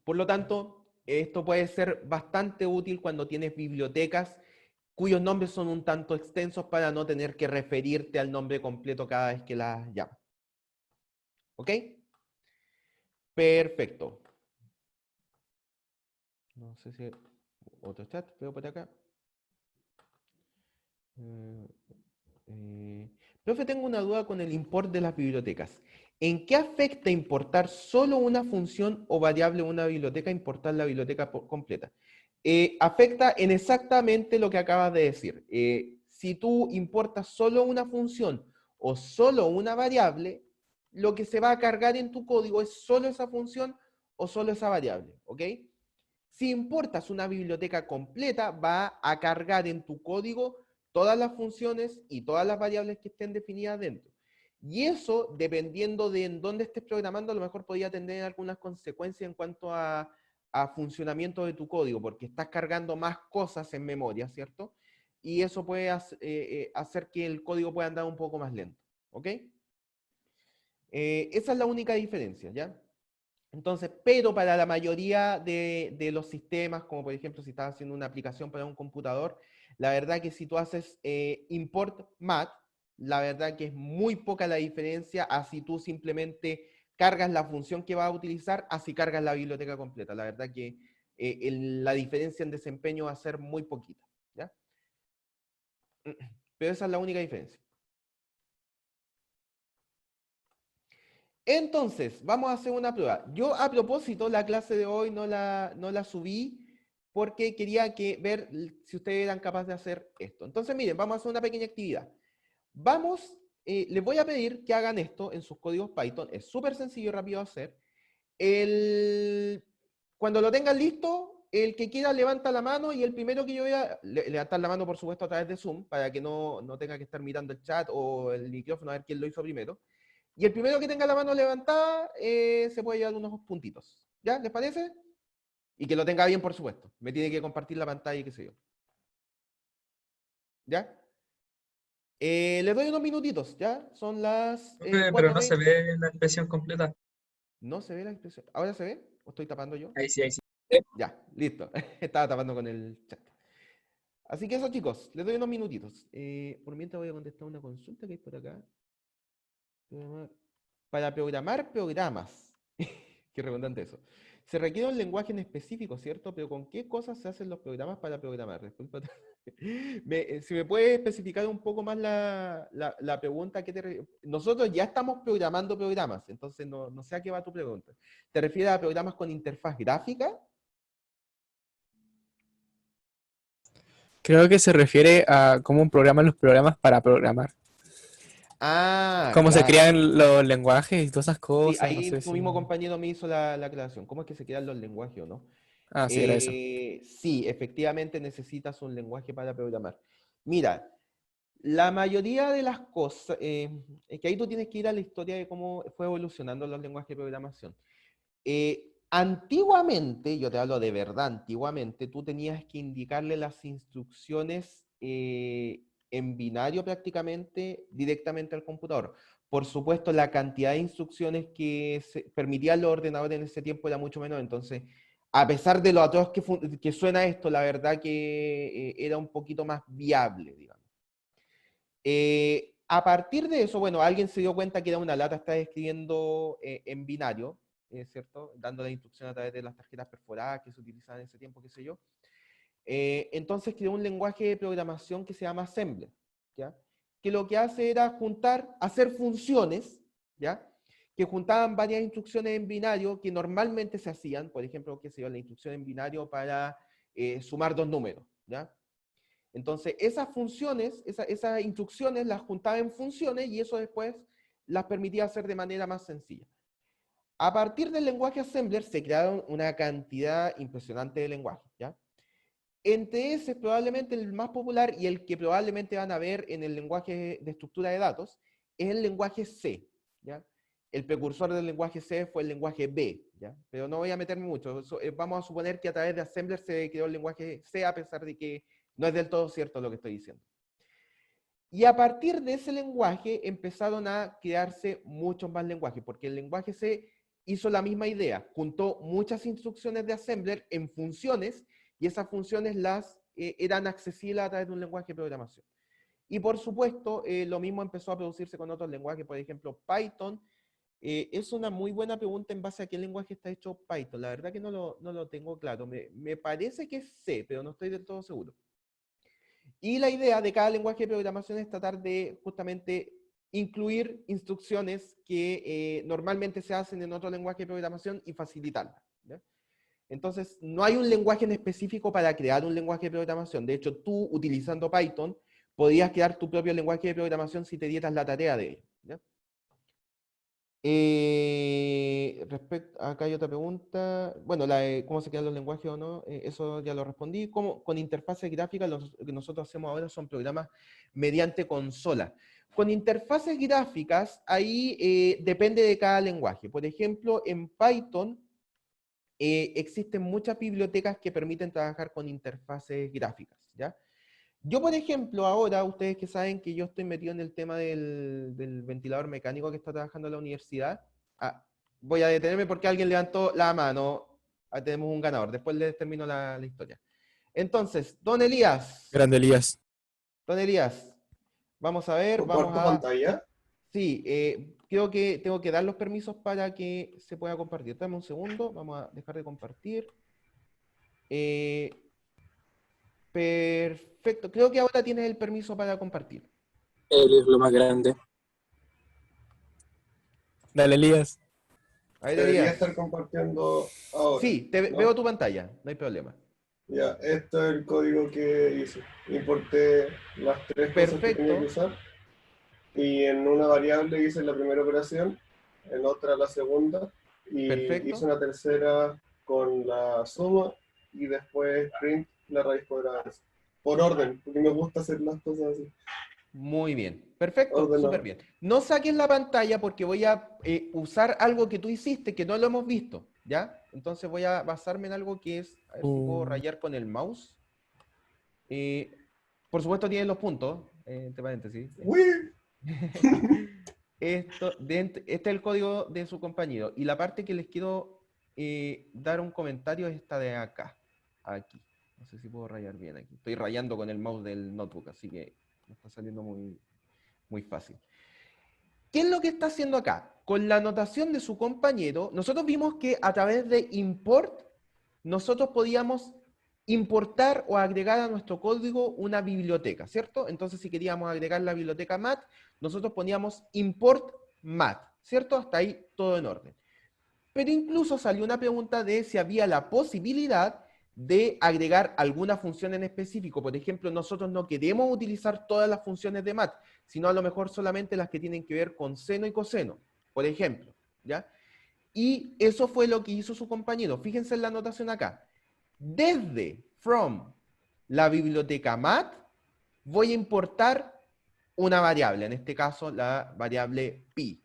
Por lo tanto, esto puede ser bastante útil cuando tienes bibliotecas cuyos nombres son un tanto extensos para no tener que referirte al nombre completo cada vez que las llamas. ¿Ok? Perfecto. No sé si otro chat veo por acá. Profe, tengo una duda con el import de las bibliotecas. ¿En qué afecta importar solo una función o variable en una biblioteca, importar la biblioteca completa? Afecta en exactamente lo que acabas de decir. Si tú importas solo una función o solo una variable, lo que se va a cargar en tu código es solo esa función o solo esa variable, ¿ok? Si importas una biblioteca completa, va a cargar en tu código todas las funciones y todas las variables que estén definidas dentro. Y eso, dependiendo de en dónde estés programando, a lo mejor podría tener algunas consecuencias en cuanto a funcionamiento de tu código, porque estás cargando más cosas en memoria, ¿cierto? Y eso puede hacer que el código pueda andar un poco más lento, ¿ok? Esa es la única diferencia, ¿ya? Entonces, pero para la mayoría de los sistemas, como por ejemplo si estás haciendo una aplicación para un computador, la verdad que si tú haces import mat, la verdad que es muy poca la diferencia a si tú simplemente cargas la función que vas a utilizar, a si cargas la biblioteca completa. La verdad que la diferencia en desempeño va a ser muy poquita, ¿ya? Pero esa es la única diferencia. Entonces, vamos a hacer una prueba. Yo, a propósito, la clase de hoy no la subí porque quería ver si ustedes eran capaces de hacer esto. Entonces, miren, vamos a hacer una pequeña actividad. Les voy a pedir que hagan esto en sus códigos Python. Es súper sencillo y rápido de hacer. Cuando lo tengan listo, el que quiera levanta la mano y el primero que yo vea, levantar la mano, por supuesto, a través de Zoom, para que no tenga que estar mirando el chat o el micrófono a ver quién lo hizo primero. Y el primero que tenga la mano levantada se puede llevar unos puntitos. ¿Ya? ¿Les parece? Y que lo tenga bien, por supuesto. Me tiene que compartir la pantalla y qué sé yo. ¿Ya? Les doy unos minutitos, ¿ya? Son las Pero no se 4:20. ve la expresión completa. No se ve la expresión. ¿Ahora se ve? ¿O estoy tapando yo? Ahí sí, ahí sí. Ya, listo. Estaba tapando con el chat. Así que eso, chicos, les doy unos minutitos. Por mientras voy a contestar una consulta que hay por acá. Para programar programas. Qué redundante eso. Se requiere un lenguaje en específico, ¿cierto? Pero ¿con qué cosas se hacen los programas para programar? Disculpa. Si me puede especificar un poco más la pregunta. Nosotros ya estamos programando programas, entonces no sé a qué va tu pregunta. ¿Te refieres a programas con interfaz gráfica? Creo que se refiere a cómo programan los programas para programar. Ah, Cómo se claro. crean los lenguajes y todas esas Sí, cosas. ahí No sé tu si... mismo compañero me hizo la aclaración. ¿Cómo es que se crean los lenguajes o no? Ah, sí, era eso. Sí, efectivamente necesitas un lenguaje para programar. Mira, la mayoría de las cosas, es que ahí tú tienes que ir a la historia de cómo fue evolucionando los lenguajes de programación. Antiguamente, yo te hablo de verdad, antiguamente, tú tenías que indicarle las instrucciones en binario prácticamente directamente al computador. Por supuesto, la cantidad de instrucciones que permitían los ordenadores en ese tiempo era mucho menor, entonces, a pesar de lo atroz que suena esto, la verdad que era un poquito más viable, digamos. A partir de eso, bueno, alguien se dio cuenta que era una lata estar escribiendo en binario, ¿cierto? Dando la instrucción a través de las tarjetas perforadas que se utilizaban en ese tiempo, qué sé yo. Entonces creó un lenguaje de programación que se llama Assembler, ¿ya? Que lo que hace era hacer funciones, ¿ya? Que juntaban varias instrucciones en binario que normalmente se hacían, por ejemplo, qué sé yo, la instrucción en binario para sumar dos números, ¿ya? Entonces, esas funciones, esas instrucciones las juntaba en funciones y eso después las permitía hacer de manera más sencilla. A partir del lenguaje Assembler se crearon una cantidad impresionante de lenguajes, ¿ya? Entre ese, probablemente el más popular y el que probablemente van a ver en el lenguaje de estructura de datos, es el lenguaje C, ¿ya? el precursor del lenguaje C fue el lenguaje B, ¿ya? Pero no voy a meterme mucho. Vamos a suponer que a través de Assembler se creó el lenguaje C, a pesar de que no es del todo cierto lo que estoy diciendo. Y a partir de ese lenguaje empezaron a crearse muchos más lenguajes, porque el lenguaje C hizo la misma idea, juntó muchas instrucciones de Assembler en funciones, y esas funciones eran accesibles a través de un lenguaje de programación. Y por supuesto, lo mismo empezó a producirse con otros lenguajes, por ejemplo, Python. Es una muy buena pregunta en base a qué lenguaje está hecho Python. La verdad que no lo tengo claro. Me parece que es C, pero no estoy del todo seguro. Y la idea de cada lenguaje de programación es tratar de justamente incluir instrucciones que normalmente se hacen en otro lenguaje de programación y facilitarlas, ¿ya? Entonces, no hay un lenguaje en específico para crear un lenguaje de programación. De hecho, tú, utilizando Python, podrías crear tu propio lenguaje de programación si te dieras la tarea de ello, ¿ya? Acá hay otra pregunta. Bueno, la de cómo se crean los lenguajes o no, eso ya lo respondí. Con interfaces gráficas, lo que nosotros hacemos ahora son programas mediante consola. Con interfaces gráficas, ahí depende de cada lenguaje. Por ejemplo, en Python existen muchas bibliotecas que permiten trabajar con interfaces gráficas, ¿ya? Yo, por ejemplo, ahora, ustedes que saben que yo estoy metido en el tema del ventilador mecánico que está trabajando en la universidad, voy a detenerme porque alguien levantó la mano. Tenemos un ganador, después les termino la historia. Entonces, don Elías. Grande Elías. Don Elías, vamos a ver. ¿Comparto pantalla? Sí, creo que tengo que dar los permisos para que se pueda compartir. Dame un segundo, vamos a dejar de compartir. Perfecto, creo que ahora tienes el permiso para compartir. Él es lo más grande. Dale, Elías. Ahí Debería Elías. estar compartiendo ahora. Sí, ¿no? veo tu pantalla, no hay problema. Ya, este es el código que hice. Importé las tres cosas que tenía que usar. Y en una variable hice la primera operación, en otra la segunda, y hice una tercera con la suma, y después print la raíz cuadrada. Por orden, porque me gusta hacer las cosas así. Muy bien, perfecto, súper bien. No saques la pantalla porque voy a usar algo que tú hiciste que no lo hemos visto, ¿ya? Entonces voy a basarme en algo que es, a ver si puedo rayar con el mouse. Por supuesto tienen los puntos, entre paréntesis. Este es el código de su compañero. Y la parte que les quiero dar un comentario es esta de acá, aquí. No sé si puedo rayar bien aquí. Estoy rayando con el mouse del notebook, así que me está saliendo muy fácil. ¿Qué es lo que está haciendo acá? Con la anotación de su compañero, nosotros vimos que a través de import, nosotros podíamos importar o agregar a nuestro código una biblioteca, ¿cierto? Entonces, si queríamos agregar la biblioteca mat, nosotros poníamos import mat, ¿cierto? Hasta ahí todo en orden. Pero incluso salió una pregunta de si había la posibilidad de agregar alguna función en específico. Por ejemplo, nosotros no queremos utilizar todas las funciones de mat, sino a lo mejor solamente las que tienen que ver con seno y coseno, por ejemplo, ¿ya? Y eso fue lo que hizo su compañero. Fíjense en la anotación acá. Desde from la biblioteca mat, voy a importar una variable, en este caso la variable pi.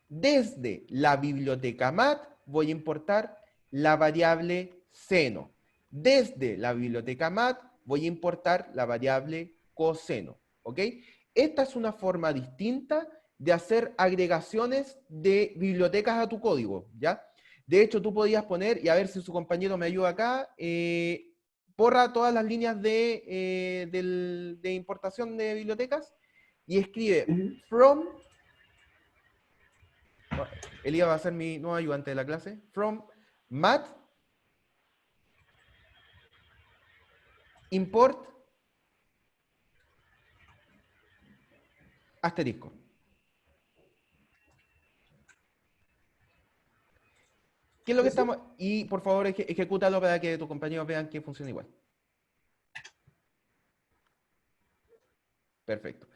Desde la biblioteca mat, voy a importar la variable seno. Desde la biblioteca mat, voy a importar la variable coseno. ¿Ok? Esta es una forma distinta de hacer agregaciones de bibliotecas a tu código, ¿ya? De hecho, tú podías poner, y a ver si su compañero me ayuda acá, borra todas las líneas de importación de bibliotecas y escribe from, Elías va a ser mi nuevo ayudante de la clase, from mat import asterisco. ¿Qué es lo que estamos? Y por favor, ejecútalo para que tus compañeros vean que funciona igual. Perfecto.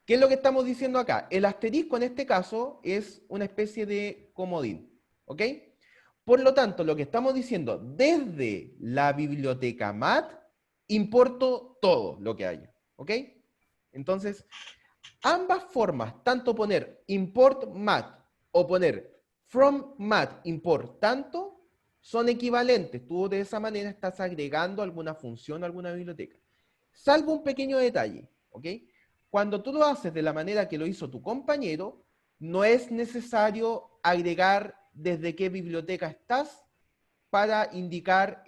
¿Qué es lo que estamos diciendo acá? El asterisco en este caso es una especie de comodín. ¿Ok? Por lo tanto, lo que estamos diciendo, desde la biblioteca mat, importo todo lo que haya. ¿Ok? Entonces, ambas formas, tanto poner import mat o poner from mat import tanto son equivalentes. Tú de esa manera estás agregando alguna función a alguna biblioteca. Salvo un pequeño detalle, ¿ok? Cuando tú lo haces de la manera que lo hizo tu compañero, no es necesario agregar desde qué biblioteca estás para indicar,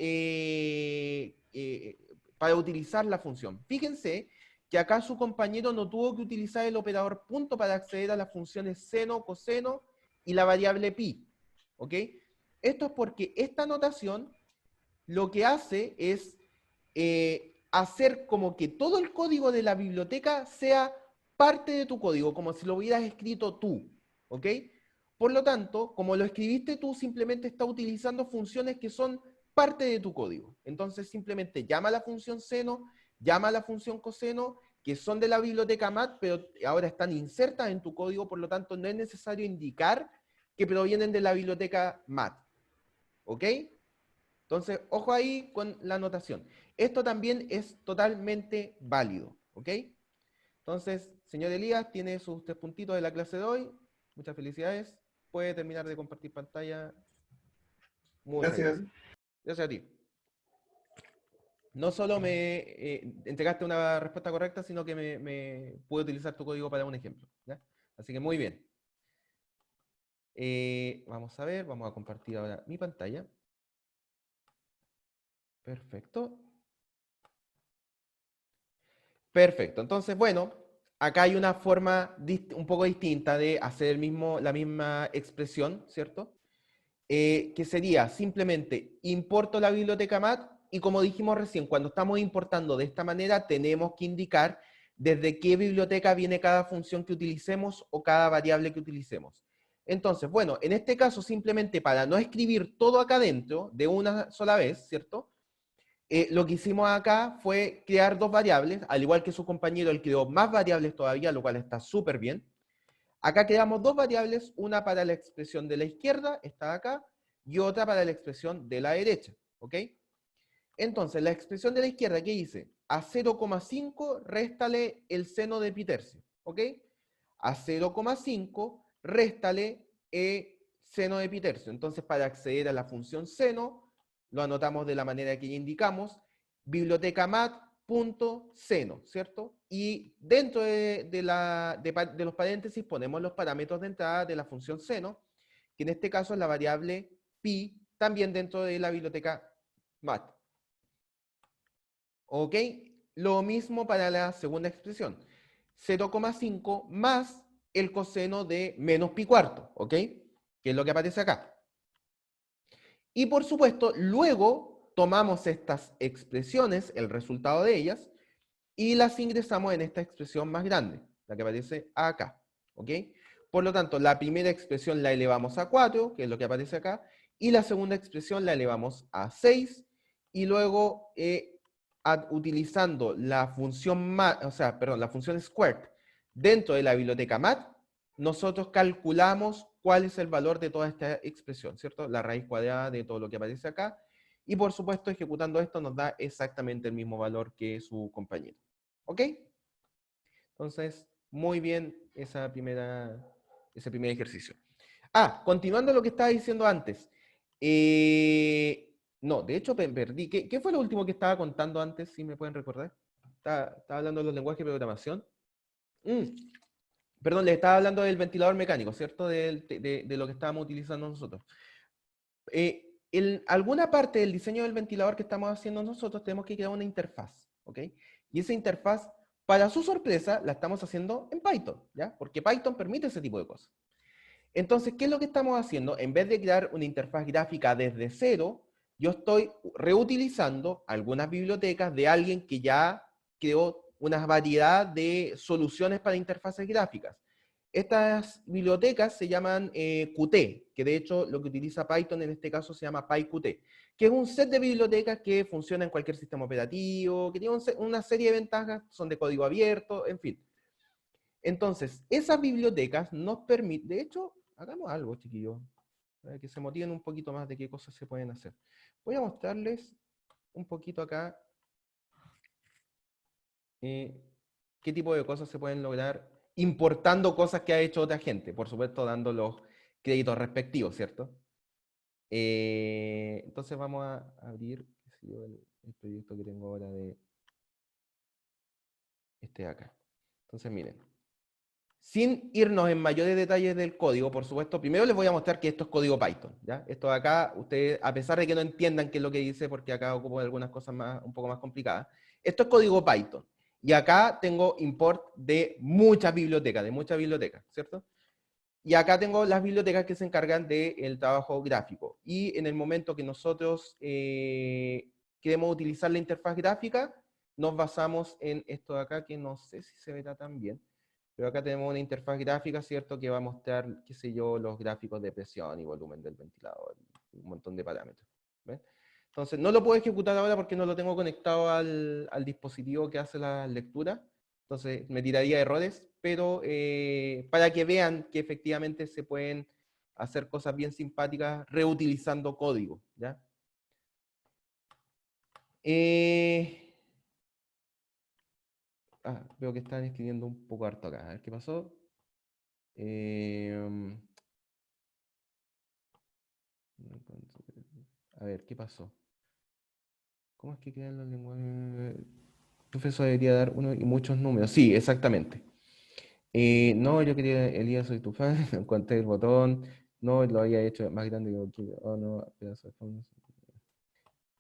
para utilizar la función. Fíjense que acá su compañero no tuvo que utilizar el operador punto para acceder a las funciones seno, coseno y la variable pi, ¿ok? Esto es porque esta notación lo que hace es hacer como que todo el código de la biblioteca sea parte de tu código, como si lo hubieras escrito tú, ¿ok? Por lo tanto, como lo escribiste tú, simplemente está utilizando funciones que son parte de tu código. Entonces, simplemente llama a la función seno, llama a la función coseno, que son de la biblioteca mat, pero ahora están insertas en tu código, por lo tanto, no es necesario indicar que provienen de la biblioteca mat. ¿Ok? Entonces, ojo ahí con la anotación. Esto también es totalmente válido. ¿Ok? Entonces, señor Elías, tiene sus 3 puntitos de la clase de hoy. Muchas felicidades. Puede terminar de compartir pantalla. Muchas Gracias. Gracias a ti. No solo me entregaste una respuesta correcta, sino que me pude utilizar tu código para un ejemplo. ¿Ya? Así que muy bien. Vamos a ver, vamos a compartir ahora mi pantalla. Perfecto. Perfecto. Entonces, bueno, acá hay una forma un poco distinta de hacer la misma expresión, ¿cierto? Que sería simplemente importo la biblioteca mat y como dijimos recién, cuando estamos importando de esta manera tenemos que indicar desde qué biblioteca viene cada función que utilicemos o cada variable que utilicemos. Entonces, bueno, en este caso simplemente para no escribir todo acá dentro de una sola vez, ¿cierto? Lo que hicimos acá fue crear 2 variables, al igual que su compañero, él creó más variables todavía, lo cual está súper bien. Acá creamos 2 variables, una para la expresión de la izquierda, está acá, y otra para la expresión de la derecha, ¿ok? Entonces, la expresión de la izquierda, ¿qué dice? A 0,5 réstale el seno de pi tercio, ¿ok? A 0,5 réstale seno de pi tercio. Entonces, para acceder a la función seno, lo anotamos de la manera que ya indicamos, biblioteca mat.seno, ¿cierto? Y dentro de los paréntesis ponemos los parámetros de entrada de la función seno, que en este caso es la variable pi, también dentro de la biblioteca mat. ¿Ok? Lo mismo para la segunda expresión. 0,5 más el coseno de menos pi cuarto, ¿ok? Que es lo que aparece acá. Y por supuesto, luego tomamos estas expresiones, el resultado de ellas, y las ingresamos en esta expresión más grande, la que aparece acá, ¿ok? Por lo tanto, la primera expresión la elevamos a 4, que es lo que aparece acá, y la segunda expresión la elevamos a 6, y luego utilizando la función la función squared dentro de la biblioteca mat, nosotros calculamos cuál es el valor de toda esta expresión, ¿cierto? La raíz cuadrada de todo lo que aparece acá, y por supuesto, ejecutando esto nos da exactamente el mismo valor que su compañero. ¿Ok? Entonces, muy bien ese primer ejercicio. Continuando lo que estaba diciendo antes. No, de hecho perdí. ¿Qué fue lo último que estaba contando antes? Si me pueden recordar. Estaba hablando de los lenguajes de programación. Perdón, les estaba hablando del ventilador mecánico, ¿cierto? De lo que estábamos utilizando nosotros. En alguna parte del diseño del ventilador que estamos haciendo nosotros tenemos que crear una interfaz, ¿ok? Y esa interfaz, para su sorpresa, la estamos haciendo en Python, ¿ya? Porque Python permite ese tipo de cosas. Entonces, ¿qué es lo que estamos haciendo? En vez de crear una interfaz gráfica desde cero, yo estoy reutilizando algunas bibliotecas de alguien que ya creó una variedad de soluciones para interfaces gráficas. Estas bibliotecas se llaman Qt, que de hecho lo que utiliza Python en este caso se llama PyQt, que es un set de bibliotecas que funciona en cualquier sistema operativo, que tiene una serie de ventajas, son de código abierto, en fin. Entonces, esas bibliotecas nos permiten, de hecho, hagamos algo, chiquillos, para que se motiven un poquito más de qué cosas se pueden hacer. Voy a mostrarles un poquito acá qué tipo de cosas se pueden lograr importando cosas que ha hecho otra gente, por supuesto dando los créditos respectivos, ¿cierto? Entonces vamos a abrir qué sé yo, el proyecto que tengo ahora de este de acá. Entonces miren, sin irnos en mayores detalles del código, por supuesto, primero les voy a mostrar que esto es código Python, ¿ya? Esto de acá, ustedes, a pesar de que no entiendan qué es lo que dice, porque acá ocupo algunas cosas un poco más complicadas, esto es código Python. Y acá tengo import de muchas bibliotecas, ¿cierto? Y acá tengo las bibliotecas que se encargan del trabajo gráfico. Y en el momento que nosotros queremos utilizar la interfaz gráfica, nos basamos en esto de acá, que no sé si se verá tan bien. Pero acá tenemos una interfaz gráfica, ¿cierto? Que va a mostrar, qué sé yo, los gráficos de presión y volumen del ventilador, un montón de parámetros. ¿Ven? Entonces, no lo puedo ejecutar ahora porque no lo tengo conectado al dispositivo que hace la lectura. Entonces, me tiraría errores, pero para que vean que efectivamente se pueden hacer cosas bien simpáticas reutilizando código, ¿ya? Veo que están escribiendo un poco harto acá. A ver qué pasó. A ver, ¿qué pasó? ¿Cómo es que quedan los lenguajes? El profesor debería dar uno y muchos números. Sí, exactamente. No, yo quería, Elías, soy tu fan. Encontré el botón. No, lo había hecho más grande que oh, no, pedazo de fondo.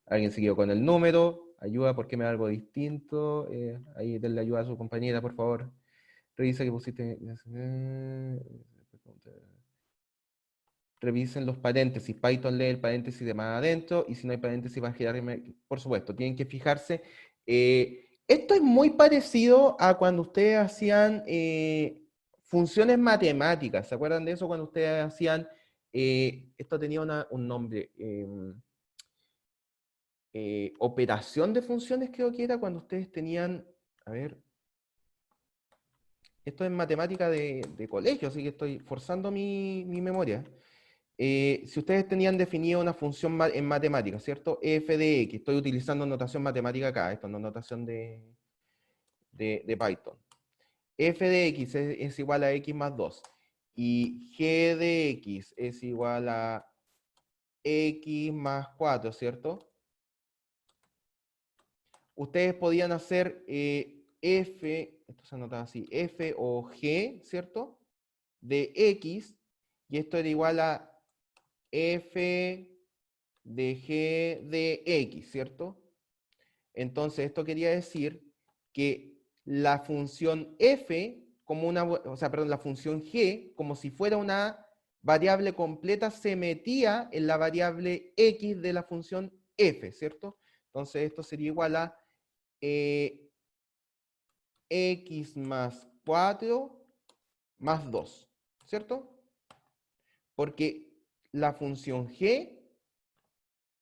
Alguien siguió con el número. Ayuda, ¿por qué me da algo distinto? Ahí denle ayuda a su compañera, por favor. Revisa que pusiste. Revisen los paréntesis. Python lee el paréntesis de más adentro, y si no hay paréntesis va a girar, por supuesto, tienen que fijarse. Esto es muy parecido a cuando ustedes hacían funciones matemáticas. ¿Se acuerdan de eso? Cuando ustedes hacían, esto tenía un nombre, operación de funciones creo que era, cuando ustedes tenían, a ver, esto es matemática de colegio, así que estoy forzando mi memoria. Si ustedes tenían definido una función en matemáticas, ¿cierto? F de X, estoy utilizando notación matemática acá, esto no es notación de Python. F de X es igual a X más 2, y G de X es igual a X más 4, ¿cierto? Ustedes podían hacer F, esto se anota así, F o G, ¿cierto? De X, y esto era igual a F de G de X, ¿cierto? Entonces, esto quería decir que la función F, como una, o sea, perdón, la función G, como si fuera una variable completa, se metía en la variable X de la función F, ¿cierto? Entonces, esto sería igual a X más 4 más 2, ¿cierto? Porque la función G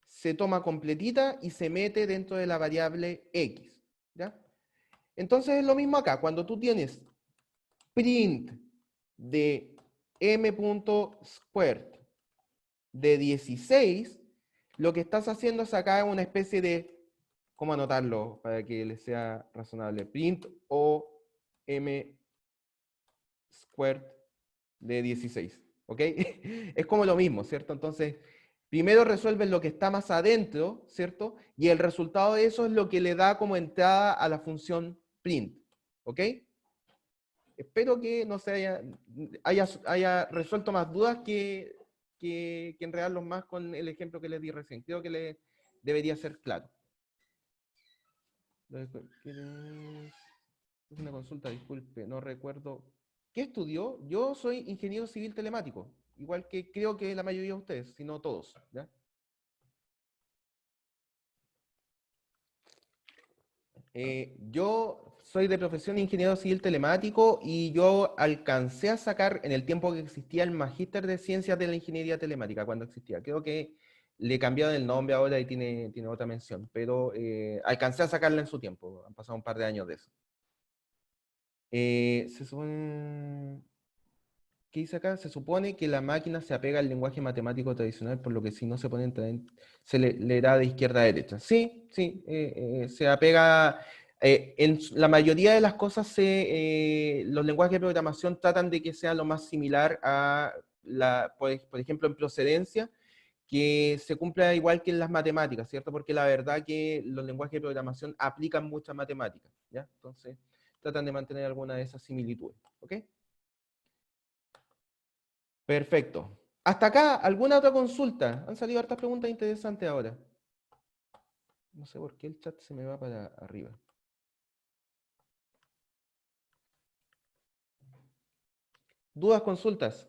se toma completita y se mete dentro de la variable X, ¿ya? Entonces es lo mismo acá, cuando tú tienes print de m.squared de 16, lo que estás haciendo es acá una especie de, ¿cómo anotarlo para que les sea razonable? Print o m squared de 16, ¿ok? Es como lo mismo, ¿cierto? Entonces, primero resuelven lo que está más adentro, ¿cierto? Y el resultado de eso es lo que le da como entrada a la función print, ¿ok? Espero que no se haya resuelto más dudas que enredarlos más con el ejemplo que les di recién. Creo que le debería ser claro. Es una consulta, disculpe, no recuerdo. ¿Qué estudió? Yo soy ingeniero civil telemático, igual que creo que la mayoría de ustedes, si no todos, ¿ya? Yo soy de profesión ingeniero civil telemático, y yo alcancé a sacar en el tiempo que existía el Magíster de Ciencias de la Ingeniería Telemática, cuando existía. Creo que le cambiaron el nombre ahora y tiene otra mención, pero alcancé a sacarla en su tiempo, han pasado un par de años de eso. Se supone... ¿Qué dice acá? Se supone que la máquina se apega al lenguaje matemático tradicional, por lo que si no se pone se le leerá de izquierda a derecha. Sí, sí, se apega... en la mayoría de las cosas, los lenguajes de programación tratan de que sea lo más similar a por ejemplo, en procedencia, que se cumpla igual que en las matemáticas, ¿cierto? Porque la verdad que los lenguajes de programación aplican muchas matemáticas, ¿ya? Entonces, tratan de mantener alguna de esas similitudes, ¿ok? Perfecto. Hasta acá, ¿alguna otra consulta? Han salido hartas preguntas interesantes ahora. No sé por qué el chat se me va para arriba. ¿Dudas, consultas?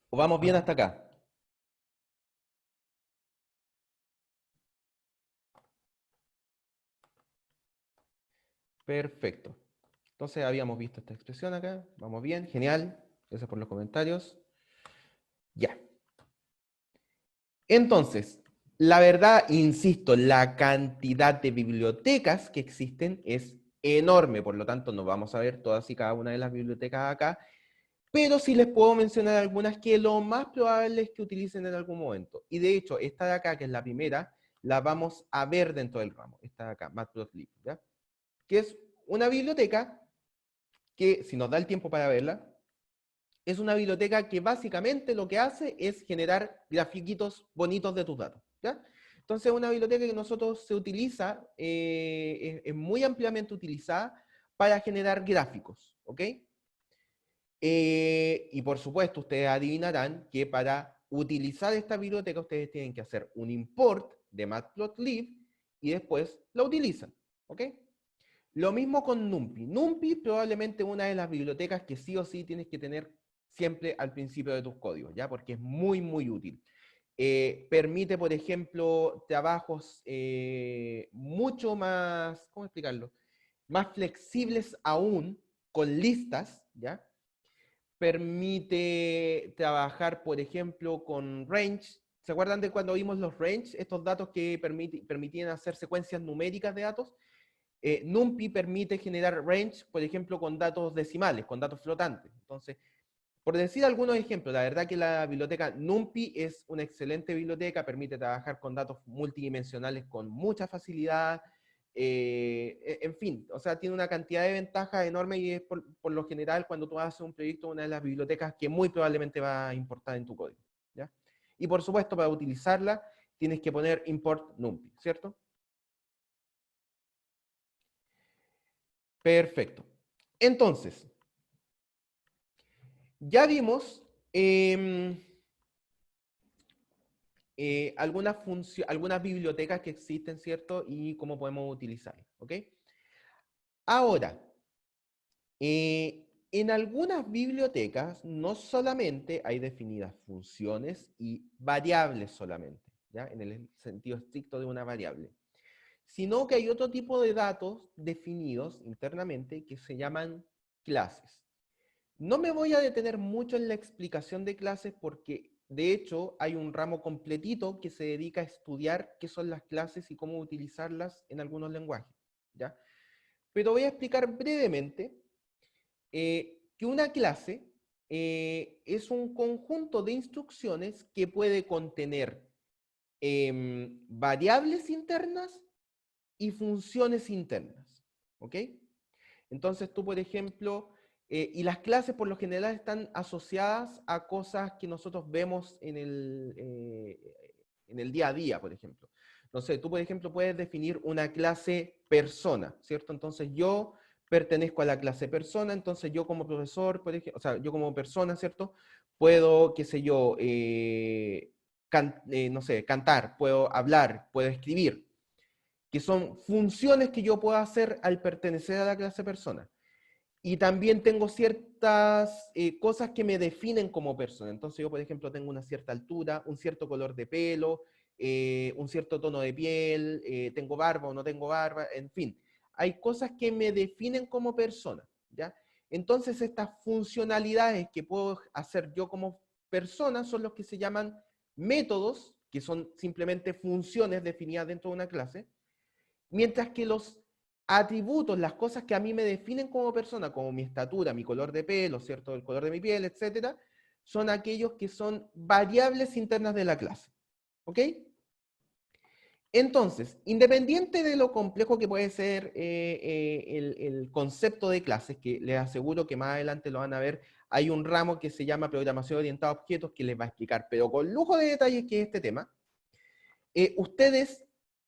¿O vamos bien hasta acá? Perfecto. Entonces habíamos visto esta expresión acá. Vamos bien, genial. Gracias por los comentarios. Ya. Entonces, la verdad, insisto, la cantidad de bibliotecas que existen es enorme. Por lo tanto, no vamos a ver todas y cada una de las bibliotecas acá. Pero sí les puedo mencionar algunas que lo más probable es que utilicen en algún momento. Y de hecho, esta de acá, que es la primera, la vamos a ver dentro del ramo. Esta de acá, Matplotlib, ¿ya? Que es una biblioteca que, si nos da el tiempo para verla, es una biblioteca que básicamente lo que hace es generar grafiquitos bonitos de tus datos, ¿ya? Entonces es una biblioteca que nosotros se utiliza, es muy ampliamente utilizada para generar gráficos, ¿ok? Y por supuesto, ustedes adivinarán que para utilizar esta biblioteca ustedes tienen que hacer un import de Matplotlib y después la utilizan, ¿ok? Lo mismo con NumPy. NumPy probablemente una de las bibliotecas que sí o sí tienes que tener siempre al principio de tus códigos, ¿ya? Porque es muy, muy útil. Permite, por ejemplo, trabajos mucho más, ¿cómo explicarlo? Más flexibles aún con listas, ¿ya? Permite trabajar, por ejemplo, con range. ¿Se acuerdan de cuando vimos los range? Estos datos que permitían hacer secuencias numéricas de datos. NumPy permite generar range, por ejemplo, con datos decimales, con datos flotantes. Entonces, por decir algunos ejemplos, la verdad que la biblioteca NumPy es una excelente biblioteca, permite trabajar con datos multidimensionales con mucha facilidad, en fin, o sea, tiene una cantidad de ventajas enorme y es por lo general cuando tú haces un proyecto una de las bibliotecas que muy probablemente va a importar en tu código, ¿ya? Y por supuesto, para utilizarla tienes que poner import NumPy, ¿cierto? Perfecto. Entonces, ya vimos algunas bibliotecas que existen, ¿cierto? Y cómo podemos utilizarlas, ¿ok? Ahora, en algunas bibliotecas no solamente hay definidas funciones y variables solamente, ¿ya? En el sentido estricto de una variable, sino que hay otro tipo de datos definidos internamente que se llaman clases. No me voy a detener mucho en la explicación de clases porque, de hecho, hay un ramo completito que se dedica a estudiar qué son las clases y cómo utilizarlas en algunos lenguajes, ¿ya? Pero voy a explicar brevemente que una clase es un conjunto de instrucciones que puede contener variables internas y funciones internas, ¿ok? Entonces tú, por ejemplo, y las clases por lo general están asociadas a cosas que nosotros vemos en el día a día, por ejemplo. No sé, tú, por ejemplo, puedes definir una clase persona, ¿cierto? Entonces yo pertenezco a la clase persona, entonces yo como profesor, por ejemplo, o sea, yo como persona, ¿cierto? Puedo, qué sé yo, no sé, cantar, puedo hablar, puedo escribir, que son funciones que yo puedo hacer al pertenecer a la clase persona. Y también tengo ciertas cosas que me definen como persona. Entonces yo, por ejemplo, tengo una cierta altura, un cierto color de pelo, un cierto tono de piel, tengo barba o no tengo barba, en fin. Hay cosas que me definen como persona, ¿ya? Entonces estas funcionalidades que puedo hacer yo como persona son los que se llaman métodos, que son simplemente funciones definidas dentro de una clase, mientras que los atributos, las cosas que a mí me definen como persona, como mi estatura, mi color de pelo, ¿cierto? El color de mi piel, etcétera, son aquellos que son variables internas de la clase. ¿Ok? Entonces, independiente de lo complejo que puede ser el concepto de clases, que les aseguro que más adelante lo van a ver hay un ramo que se llama programación orientada a objetos que les va a explicar, pero con lujo de detalles, que es este tema. Ustedes,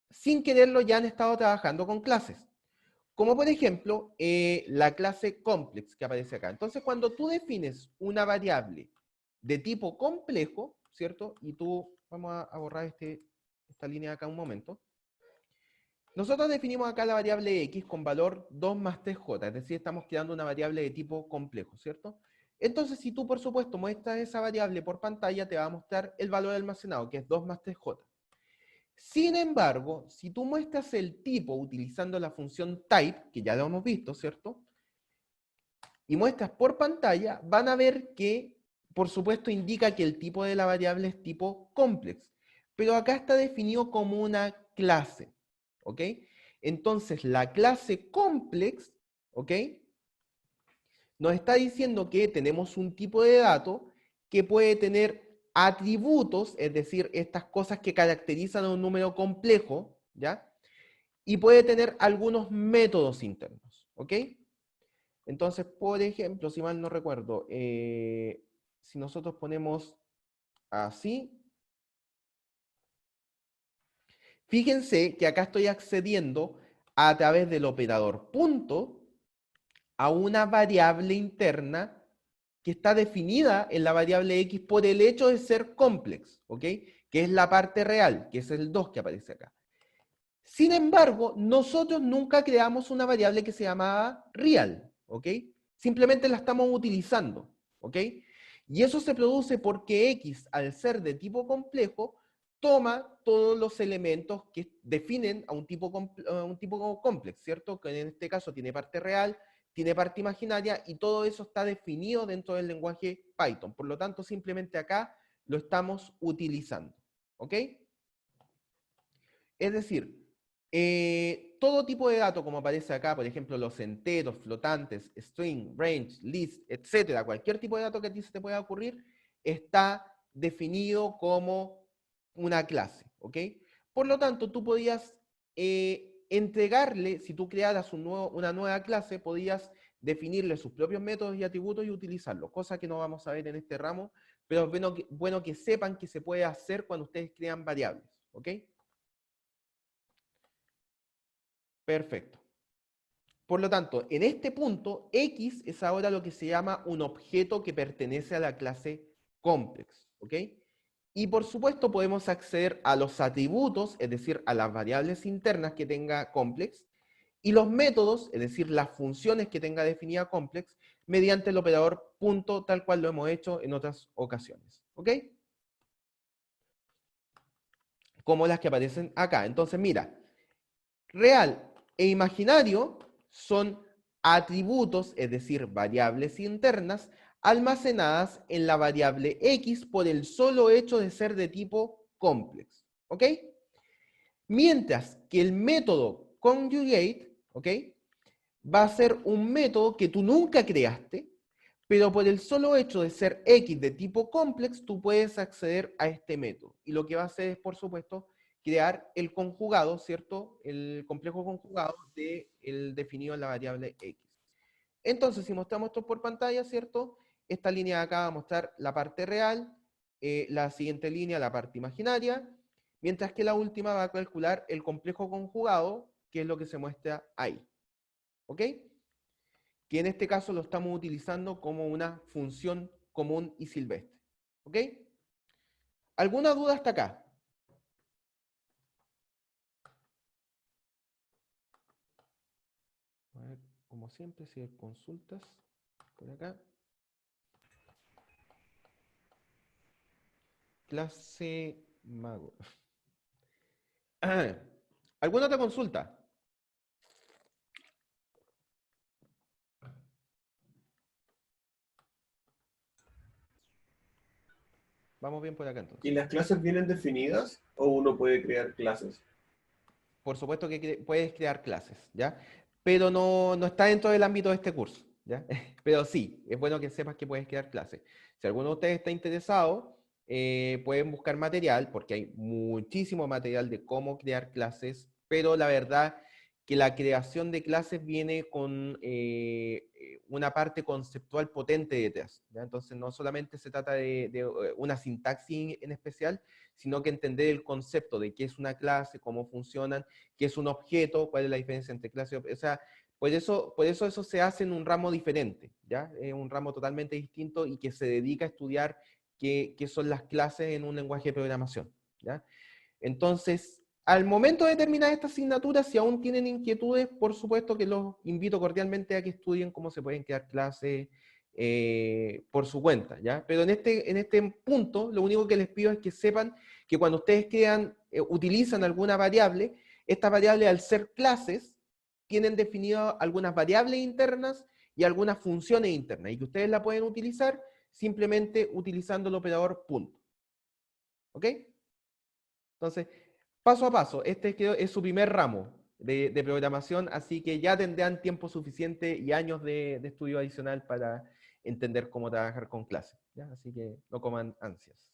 sin quererlo, ya han estado trabajando con clases. Como por ejemplo, la clase complex que aparece acá. Entonces, cuando tú defines una variable de tipo complejo, ¿cierto? Y tú, vamos a borrar esta línea de acá un momento. Nosotros definimos acá la variable x con valor 2 más 3j, es decir, estamos creando una variable de tipo complejo, ¿cierto? Entonces, si tú, por supuesto, muestras esa variable por pantalla, te va a mostrar el valor almacenado, que es 2 más 3j. Sin embargo, si tú muestras el tipo utilizando la función type, que ya lo hemos visto, ¿cierto? Y muestras por pantalla, van a ver que, por supuesto, indica que el tipo de la variable es tipo complex. Pero acá está definido como una clase, ¿ok? Entonces, la clase complex, ¿ok? Nos está diciendo que tenemos un tipo de dato que puede tener atributos, es decir, estas cosas que caracterizan a un número complejo, ¿ya? Y puede tener algunos métodos internos, ¿ok? Entonces, por ejemplo, si mal no recuerdo, si nosotros ponemos así, fíjense que acá estoy accediendo a través del operador punto a una variable interna que está definida en la variable x por el hecho de ser complex, ¿ok? Que es la parte real, que es el 2 que aparece acá. Sin embargo, nosotros nunca creamos una variable que se llamaba real, ¿ok? Simplemente la estamos utilizando, ¿ok? Y eso se produce porque x, al ser de tipo complejo, toma todos los elementos que definen a un tipo complex, ¿cierto? Que en este caso tiene parte real, tiene parte imaginaria, y todo eso está definido dentro del lenguaje Python. Por lo tanto, simplemente acá lo estamos utilizando, ¿ok? Es decir, todo tipo de datos, como aparece acá, por ejemplo, los enteros, flotantes, string, range, list, etcétera, cualquier tipo de dato que a ti se te pueda ocurrir, está definido como una clase, ¿ok? Por lo tanto, tú podías entregarle, si tú crearas una nueva clase, podías definirle sus propios métodos y atributos y utilizarlos, cosa que no vamos a ver en este ramo, pero es bueno que sepan que se puede hacer cuando ustedes crean variables, ¿ok? Perfecto. Por lo tanto, en este punto, X es ahora lo que se llama un objeto que pertenece a la clase complex, ¿ok? Y por supuesto podemos acceder a los atributos, es decir, a las variables internas que tenga complex, y los métodos, es decir, las funciones que tenga definida complex, mediante el operador punto, tal cual lo hemos hecho en otras ocasiones, ¿ok? Como las que aparecen acá. Entonces, mira, real e imaginario son atributos, es decir, variables internas, almacenadas en la variable x por el solo hecho de ser de tipo complex, ¿ok? Mientras que el método conjugate, ¿ok? Va a ser un método que tú nunca creaste, pero por el solo hecho de ser x de tipo complex, tú puedes acceder a este método. Y lo que va a hacer es, por supuesto, crear el conjugado, ¿cierto? El complejo conjugado del definido en la variable x. Entonces, si mostramos esto por pantalla, ¿cierto? Esta línea de acá va a mostrar la parte real, la siguiente línea, la parte imaginaria, mientras que la última va a calcular el complejo conjugado, que es lo que se muestra ahí. ¿Ok? Que en este caso lo estamos utilizando como una función común y silvestre. ¿Ok? ¿Alguna duda hasta acá? A ver, como siempre, si hay consultas por acá. Clase mago. ¿Alguna otra consulta? Vamos bien por acá entonces. ¿Y las clases vienen definidas o uno puede crear clases? Por supuesto que puedes crear clases, ¿ya? Pero no está dentro del ámbito de este curso, ¿ya? Pero sí, es bueno que sepas que puedes crear clases. Si alguno de ustedes está interesado, pueden buscar material, porque hay muchísimo material de cómo crear clases, pero la verdad que la creación de clases viene con una parte conceptual potente detrás, ¿ya? Entonces no solamente se trata de una sintaxis en especial, sino que entender el concepto de qué es una clase, cómo funcionan, qué es un objeto, cuál es la diferencia entre clase y objeto. O sea, por eso eso se hace en un ramo diferente, ¿ya? Es un ramo totalmente distinto y que se dedica a estudiar qué son las clases en un lenguaje de programación, ¿ya? Entonces, al momento de terminar esta asignatura, si aún tienen inquietudes, por supuesto que los invito cordialmente a que estudien cómo se pueden crear clases por su cuenta, ¿ya? Pero en este punto, lo único que les pido es que sepan que cuando ustedes utilizan alguna variable, esta variable, al ser clases, tienen definido algunas variables internas y algunas funciones internas, y que ustedes la pueden utilizar simplemente utilizando el operador punto. ¿Ok? Entonces, paso a paso, este es su primer ramo de programación, así que ya tendrán tiempo suficiente y años de estudio adicional para entender cómo trabajar con clases, ¿ya? Así que no coman ansias.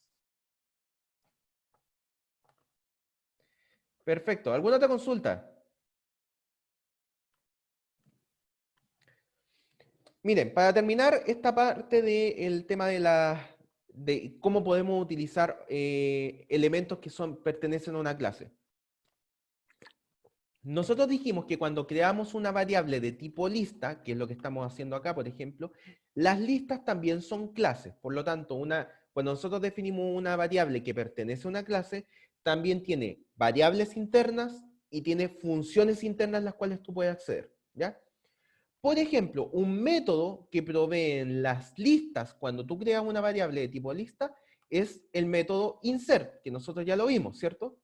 Perfecto. ¿Alguna otra consulta? Miren, para terminar esta parte del tema de cómo podemos utilizar elementos que pertenecen a una clase. Nosotros dijimos que cuando creamos una variable de tipo lista, que es lo que estamos haciendo acá, por ejemplo, las listas también son clases. Por lo tanto, cuando nosotros definimos una variable que pertenece a una clase, también tiene variables internas y tiene funciones internas las cuales tú puedes acceder, ¿ya? Por ejemplo, un método que proveen las listas cuando tú creas una variable de tipo lista es el método insert, que nosotros ya lo vimos, ¿cierto?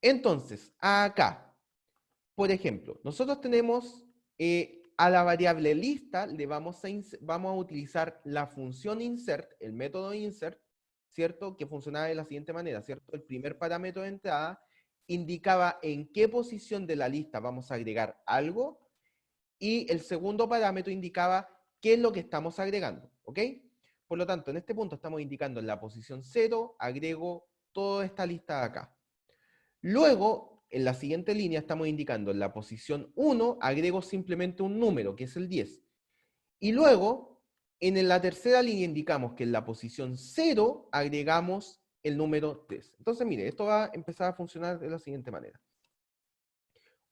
Entonces, acá, por ejemplo, nosotros tenemos a la variable lista, vamos a utilizar la función insert, el método insert, ¿cierto? Que funcionaba de la siguiente manera, ¿cierto? El primer parámetro de entrada indicaba en qué posición de la lista vamos a agregar algo, y el segundo parámetro indicaba qué es lo que estamos agregando, ¿ok? Por lo tanto, en este punto estamos indicando en la posición 0, agrego toda esta lista de acá. Luego, en la siguiente línea estamos indicando en la posición 1, agrego simplemente un número, que es el 10. Y luego, en la tercera línea indicamos que en la posición 0 agregamos el número 3. Entonces, mire, esto va a empezar a funcionar de la siguiente manera.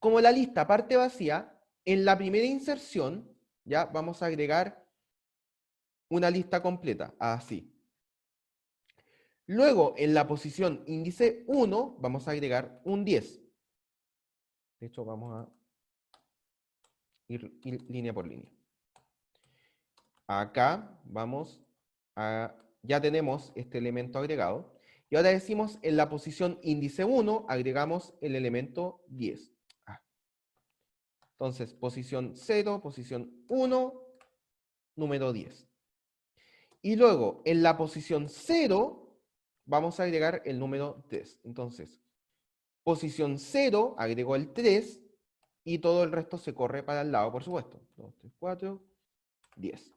Como la lista parte vacía, en la primera inserción, ya vamos a agregar una lista completa, así. Luego, en la posición índice 1, vamos a agregar un 10. De hecho, vamos a ir línea por línea. Acá ya tenemos este elemento agregado. Y ahora decimos, en la posición índice 1, agregamos el elemento 10. Entonces, posición 0, posición 1, número 10. Y luego, en la posición 0, vamos a agregar el número 3. Entonces, posición 0, agrego el 3, y todo el resto se corre para el lado, por supuesto. 2, 3, 4, 10.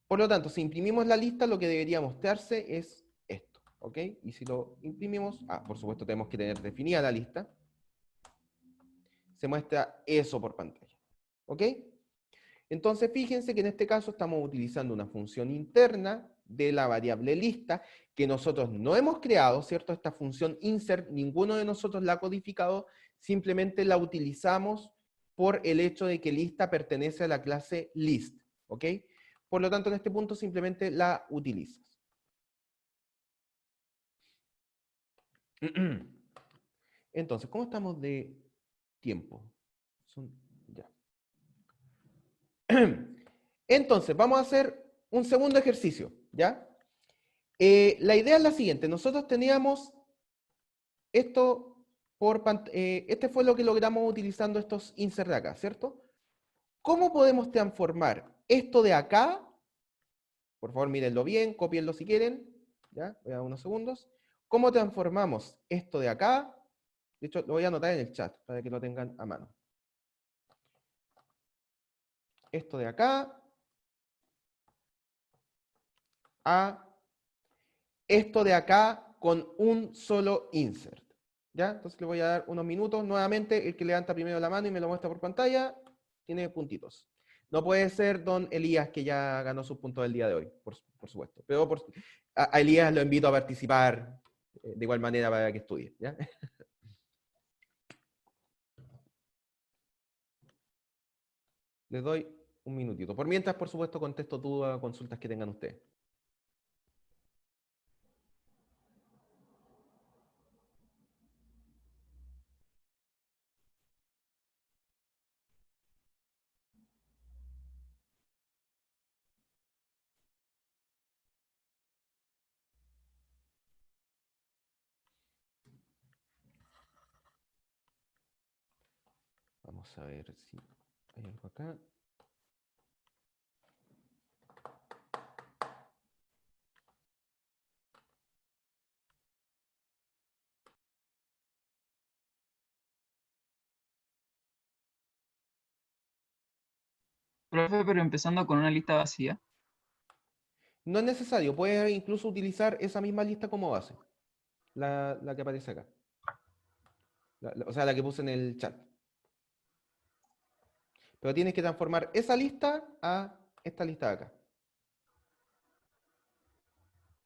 Por lo tanto, si imprimimos la lista, lo que debería mostrarse es esto, ¿ok? Y si lo imprimimos, por supuesto tenemos que tener definida la lista. Se muestra eso por pantalla, ¿ok? Entonces, fíjense que en este caso estamos utilizando una función interna de la variable lista que nosotros no hemos creado, ¿cierto? Esta función insert, ninguno de nosotros la ha codificado, simplemente la utilizamos por el hecho de que lista pertenece a la clase list, ¿ok? Por lo tanto, en este punto simplemente la utilizas. Entonces, ¿cómo estamos de tiempo? Ya. Entonces, vamos a hacer un segundo ejercicio, ¿ya? La idea es la siguiente. Nosotros teníamos esto este fue lo que logramos utilizando estos insert de acá, ¿cierto? ¿Cómo podemos transformar esto de acá? Por favor, mírenlo bien, cópienlo si quieren. ¿Ya? Voy a dar unos segundos. ¿Cómo transformamos esto de acá? De hecho, lo voy a anotar en el chat para que lo tengan a mano. Esto de acá a esto de acá con un solo insert. ¿Ya? Entonces le voy a dar unos minutos. Nuevamente, el que levanta primero la mano y me lo muestra por pantalla, tiene puntitos. No puede ser don Elías, que ya ganó sus puntos del día de hoy, por supuesto. Pero a Elías lo invito a participar de igual manera para que estudie, ¿ya? Les doy un minutito. Por mientras, por supuesto, contesto dudas, consultas que tengan ustedes. Vamos a ver si hay algo acá. Profe, pero empezando con una lista vacía. No es necesario, puedes incluso utilizar esa misma lista como base, la que aparece acá. O sea, la que puse en el chat. Pero tienes que transformar esa lista a esta lista de acá.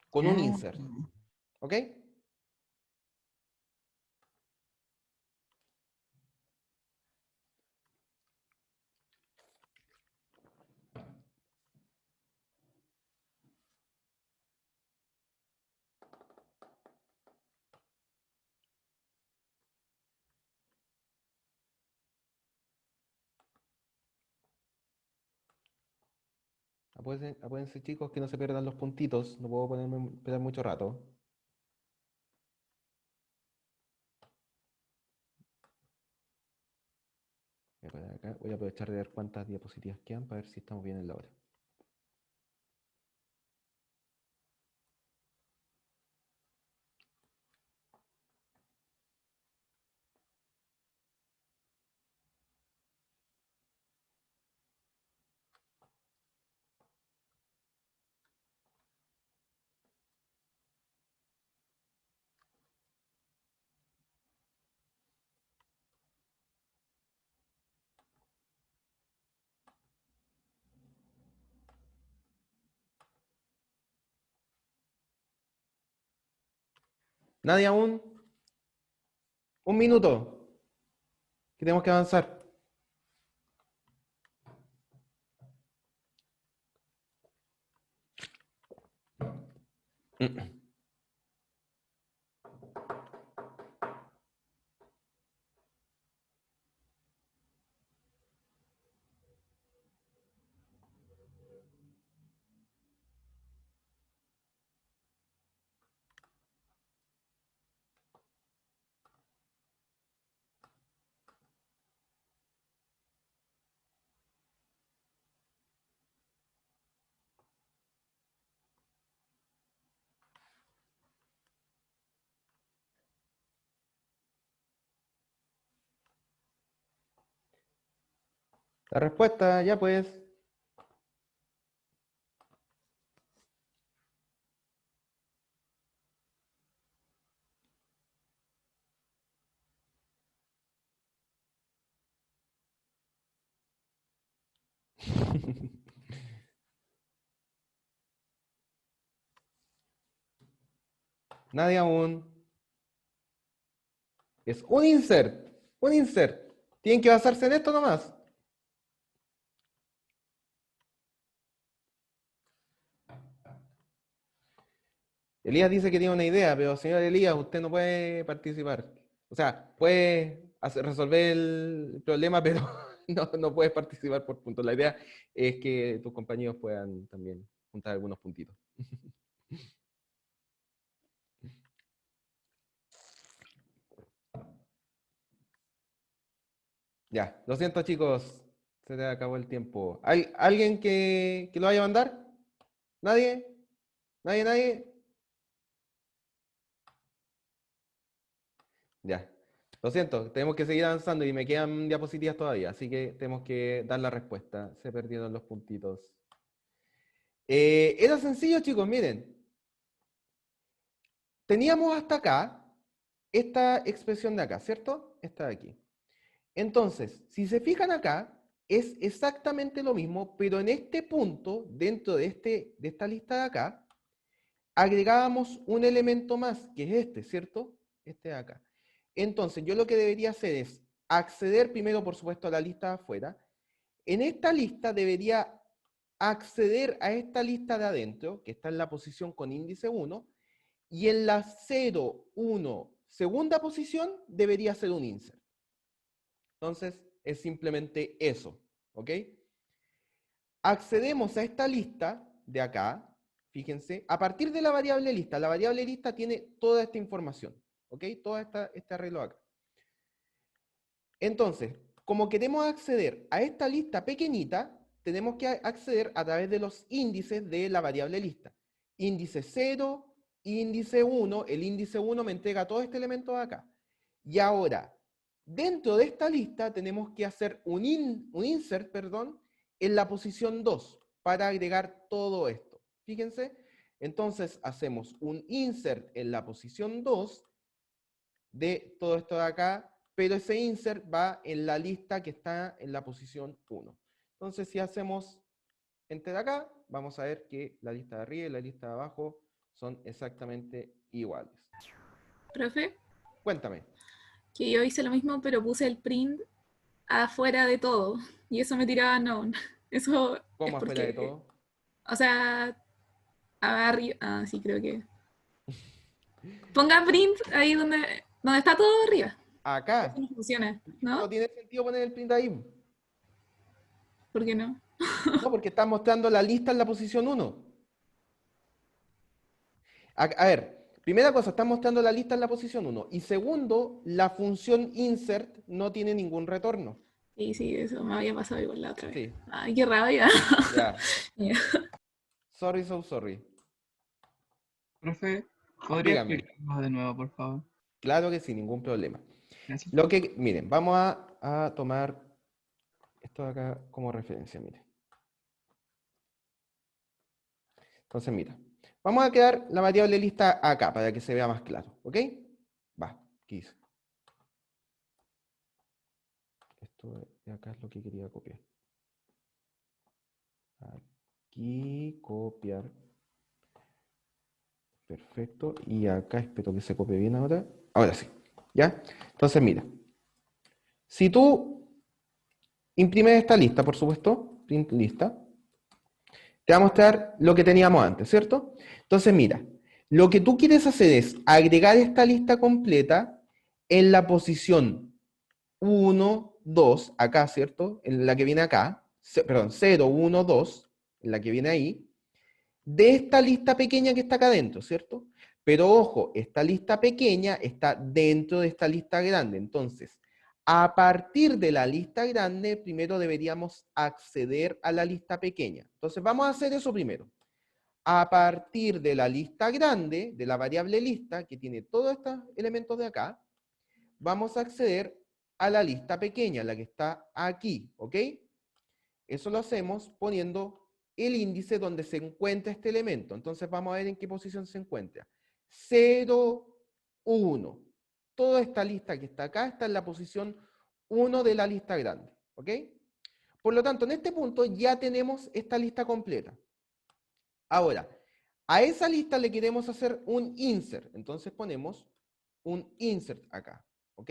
Con un insert. ¿Ok? Apúrense, chicos, que no se pierdan los puntitos. No puedo ponerme esperar mucho rato. Voy a poner acá. Voy a aprovechar de ver cuántas diapositivas quedan para ver si estamos bien en la hora. Nadie aún. Un minuto. Que tenemos que avanzar. La respuesta, ya pues. Nadie aún. Es un insert. Un insert. Tienen que basarse en esto nomás. Elías dice que tiene una idea, pero señor Elías, usted no puede participar. O sea, puede resolver el problema, pero no puedes participar por puntos. La idea es que tus compañeros puedan también juntar algunos puntitos. Ya, lo siento, chicos, se te acabó el tiempo. ¿Hay alguien que lo vaya a mandar? ¿Nadie? ¿Nadie? Ya, lo siento, tenemos que seguir avanzando y me quedan diapositivas todavía, así que tenemos que dar la respuesta. Se perdieron los puntitos. Era sencillo, chicos, miren. Teníamos hasta acá esta expresión de acá, ¿cierto? Esta de aquí. Entonces, si se fijan acá, es exactamente lo mismo, pero en este punto, dentro de esta lista de acá, agregábamos un elemento más, que es este, ¿cierto? Este de acá. Entonces, yo lo que debería hacer es acceder primero, por supuesto, a la lista de afuera. En esta lista debería acceder a esta lista de adentro, que está en la posición con índice 1, y en la 0, 1, segunda posición, debería ser un insert. Entonces, es simplemente eso, ¿ok? Accedemos a esta lista de acá, fíjense, a partir de la variable lista tiene toda esta información, ¿ok? Todo este arreglo acá. Entonces, como queremos acceder a esta lista pequeñita, tenemos que acceder a través de los índices de la variable lista. Índice 0, índice 1, el índice 1 me entrega todo este elemento de acá. Y ahora, dentro de esta lista tenemos que hacer un insert, perdón, en la posición 2 para agregar todo esto. Fíjense, entonces hacemos un insert en la posición 2 de todo esto de acá, pero ese insert va en la lista que está en la posición 1. Entonces, si hacemos enter acá, vamos a ver que la lista de arriba y la lista de abajo son exactamente iguales. Profe, Cuéntame. que yo hice lo mismo, pero puse el print afuera de todo, y eso me tiraba no. Eso ¿Cómo es afuera de porque, todo? o sea, arriba, sí, creo que. Ponga print ahí donde está todo arriba. Acá. Eso no funciona, No ¿no? tiene sentido poner el print ahí. ¿Por qué no? No, porque está mostrando la lista en la posición 1. A ver, primera cosa, está mostrando la lista en la posición 1. Y segundo, la función insert no tiene ningún retorno. Sí, eso me había pasado igual la otra vez. Sí. Ay, qué rabia. Ya. Ya. Sorry, so sorry. Profe, ¿podría Dígame. explicarnos de nuevo, por favor? Claro que sí, ningún problema. Gracias. Lo que, miren, vamos a tomar esto de acá como referencia, miren. Entonces, mira, vamos a quedar la variable lista acá para que se vea más claro, ¿ok? Va, ¿qué hice? Esto de acá es lo que quería copiar. Aquí, copiar. Perfecto, y acá espero que se copie bien ahora. Ahora sí, ¿ya? Entonces, mira, si tú imprimes esta lista, por supuesto, print lista, te va a mostrar lo que teníamos antes, ¿cierto? Entonces, mira, lo que tú quieres hacer es agregar esta lista completa en la posición 1, 2, acá, ¿cierto? En la que viene acá, perdón, 0, 1, 2, en la que viene ahí, de esta lista pequeña que está acá adentro, ¿cierto? Pero ojo, esta lista pequeña está dentro de esta lista grande. Entonces, a partir de la lista grande, primero deberíamos acceder a la lista pequeña. Entonces, vamos a hacer eso primero. A partir de la lista grande, de la variable lista, que tiene todos estos elementos de acá, vamos a acceder a la lista pequeña, la que está aquí, ¿ok? Eso lo hacemos poniendo el índice donde se encuentra este elemento. Entonces vamos a ver en qué posición se encuentra. 0, 1. Toda esta lista que está acá está en la posición 1 de la lista grande. ¿Ok? Por lo tanto, en este punto ya tenemos esta lista completa. Ahora, a esa lista le queremos hacer un insert. Entonces ponemos un insert acá. ¿Ok?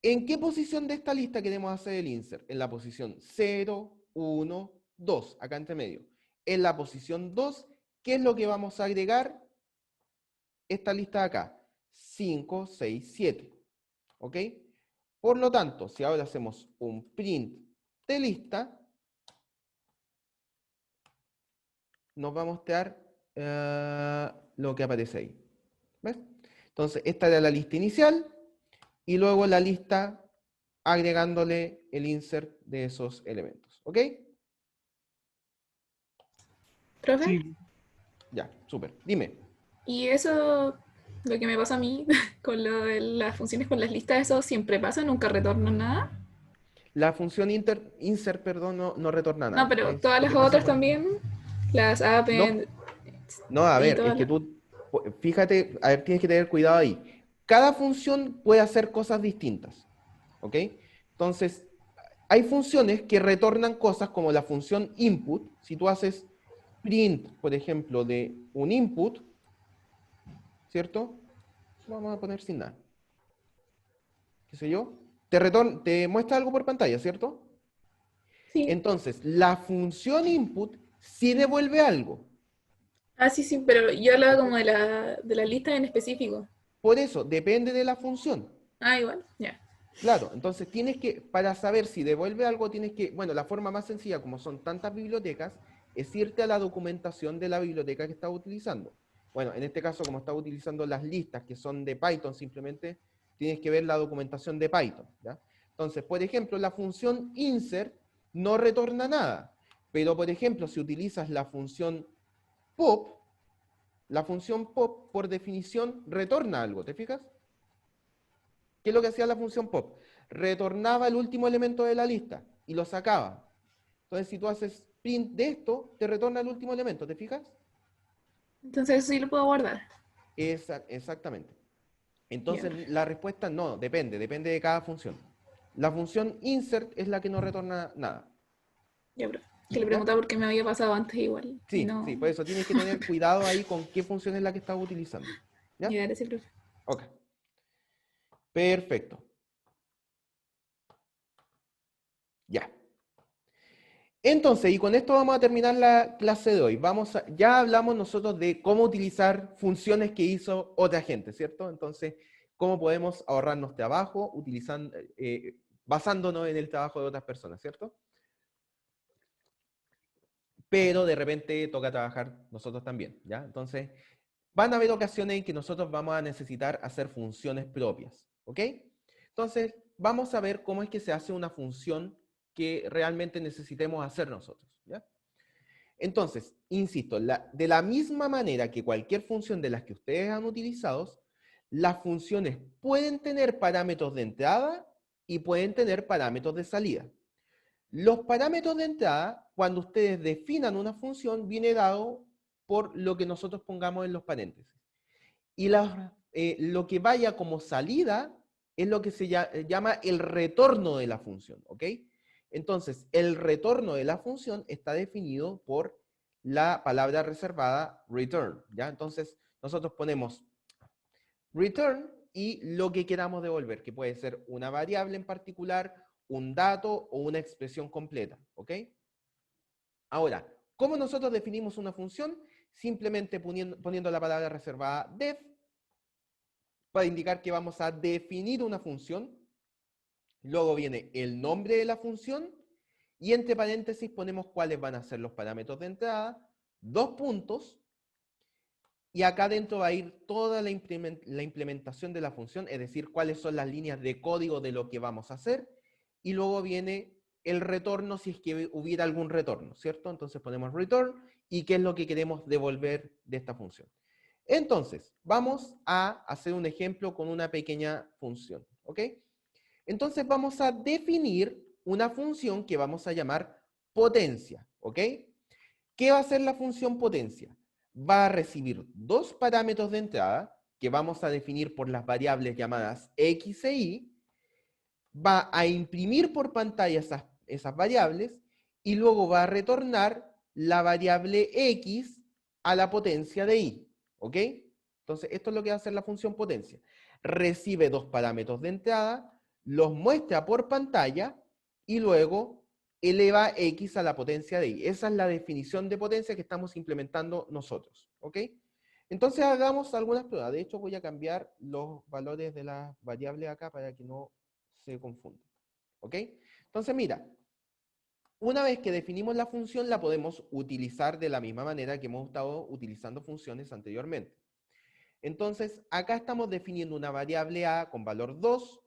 ¿En qué posición de esta lista queremos hacer el insert? En la posición 0, 1, 2, acá entre medio. En la posición 2, ¿qué es lo que vamos a agregar? Esta lista de acá. 5, 6, 7. ¿Ok? Por lo tanto, si ahora hacemos un print de lista, nos va a mostrar lo que aparece ahí. ¿Ves? Entonces, esta era la lista inicial y luego la lista agregándole el insert de esos elementos. ¿Ok? ¿Profe? Sí, Ya, súper. Dime. Y eso, lo que me pasa a mí con lo de las funciones con las listas, eso siempre pasa, nunca retorno nada. La función insert, perdón, no retorna nada. No, pero Es todas lo las que pasa otras con- también, las append, No, a y ver, es todas que las... tú, fíjate, a ver, tienes que tener cuidado ahí. cada función puede hacer cosas distintas, ¿ok? Entonces, hay funciones que retornan cosas como la función input. Si tú haces print, por ejemplo, de un input, ¿cierto? Vamos a poner sin nada. ¿Qué sé yo? Te muestra algo por pantalla, ¿cierto? Sí. Entonces, la función input sí devuelve algo. Ah, sí, sí, pero yo hablaba como de la lista en específico. Por eso, depende de la función. Ah, igual, ya. Claro, entonces tienes que, para saber si devuelve algo, tienes que, bueno, la forma más sencilla, como son tantas bibliotecas, es irte a la documentación de la biblioteca que estás utilizando. Bueno, en este caso, como estás utilizando las listas que son de Python, simplemente tienes que ver la documentación de Python, ¿ya? Entonces, por ejemplo, la función insert no retorna nada, pero, por ejemplo, si utilizas la función pop, por definición, retorna algo, ¿te fijas? ¿Qué es lo que hacía la función pop? Retornaba el último elemento de la lista y lo sacaba. Entonces, si tú haces print de esto, te retorna el último elemento, ¿te fijas? Entonces eso sí lo puedo guardar. Exactamente. Entonces, la respuesta no, depende de cada función. La función insert es la que no retorna nada. Ya, bro. Que le preguntaba por qué me había pasado antes igual. Sí, No. sí, por eso tienes que tener cuidado ahí con qué función es la que estás utilizando. ¿Ya? Ya, gracias, profe. Ok. Perfecto. Ya. Entonces, y con esto vamos a terminar la clase de hoy. Ya hablamos nosotros de cómo utilizar funciones que hizo otra gente, ¿cierto? Entonces, cómo podemos ahorrarnos trabajo basándonos en el trabajo de otras personas, ¿cierto? Pero de repente toca trabajar nosotros también, ¿ya? Entonces, van a haber ocasiones en que nosotros vamos a necesitar hacer funciones propias, ¿ok? Entonces, vamos a ver cómo es que se hace una función que realmente necesitemos hacer nosotros, ¿ya? Entonces, insisto, de la misma manera que cualquier función de las que ustedes han utilizado, las funciones pueden tener parámetros de entrada y pueden tener parámetros de salida. Los parámetros de entrada, cuando ustedes definan una función, viene dado por lo que nosotros pongamos en los paréntesis. Y lo que vaya como salida es lo que se llama el retorno de la función, ¿ok? Entonces, el retorno de la función está definido por la palabra reservada return, ¿ya? Entonces, nosotros ponemos return y lo que queramos devolver, que puede ser una variable en particular, un dato o una expresión completa, ¿ok? Ahora, ¿cómo nosotros definimos una función? Simplemente poniendo la palabra reservada def para indicar que vamos a definir una función. Luego viene el nombre de la función y entre paréntesis ponemos cuáles van a ser los parámetros de entrada, 2 puntos, y acá dentro va a ir toda la implementación de la función, es decir, cuáles son las líneas de código de lo que vamos a hacer, y luego viene el retorno si es que hubiera algún retorno, ¿cierto? Entonces ponemos return y qué es lo que queremos devolver de esta función. Entonces, vamos a hacer un ejemplo con una pequeña función, ¿ok? Entonces vamos a definir una función que vamos a llamar potencia, ¿ok? ¿Qué va a hacer la función potencia? Va a recibir 2 parámetros de entrada que vamos a definir por las variables llamadas x e y, va a imprimir por pantalla esas variables y luego va a retornar la variable x a la potencia de y, ¿ok? Entonces esto es lo que va a hacer la función potencia. Recibe 2 parámetros de entrada, los muestra por pantalla y luego eleva x a la potencia de y. Esa es la definición de potencia que estamos implementando nosotros, ¿ok? Entonces hagamos algunas pruebas. De hecho voy a cambiar los valores de las variables acá para que no se confundan, ¿ok? Entonces mira, una vez que definimos la función la podemos utilizar de la misma manera que hemos estado utilizando funciones anteriormente. Entonces acá estamos definiendo una variable a con valor 2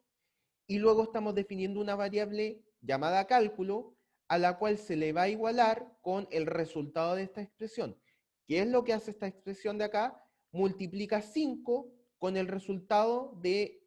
y luego estamos definiendo una variable llamada cálculo a la cual se le va a igualar con el resultado de esta expresión. ¿Qué es lo que hace esta expresión de acá? Multiplica 5 con el resultado de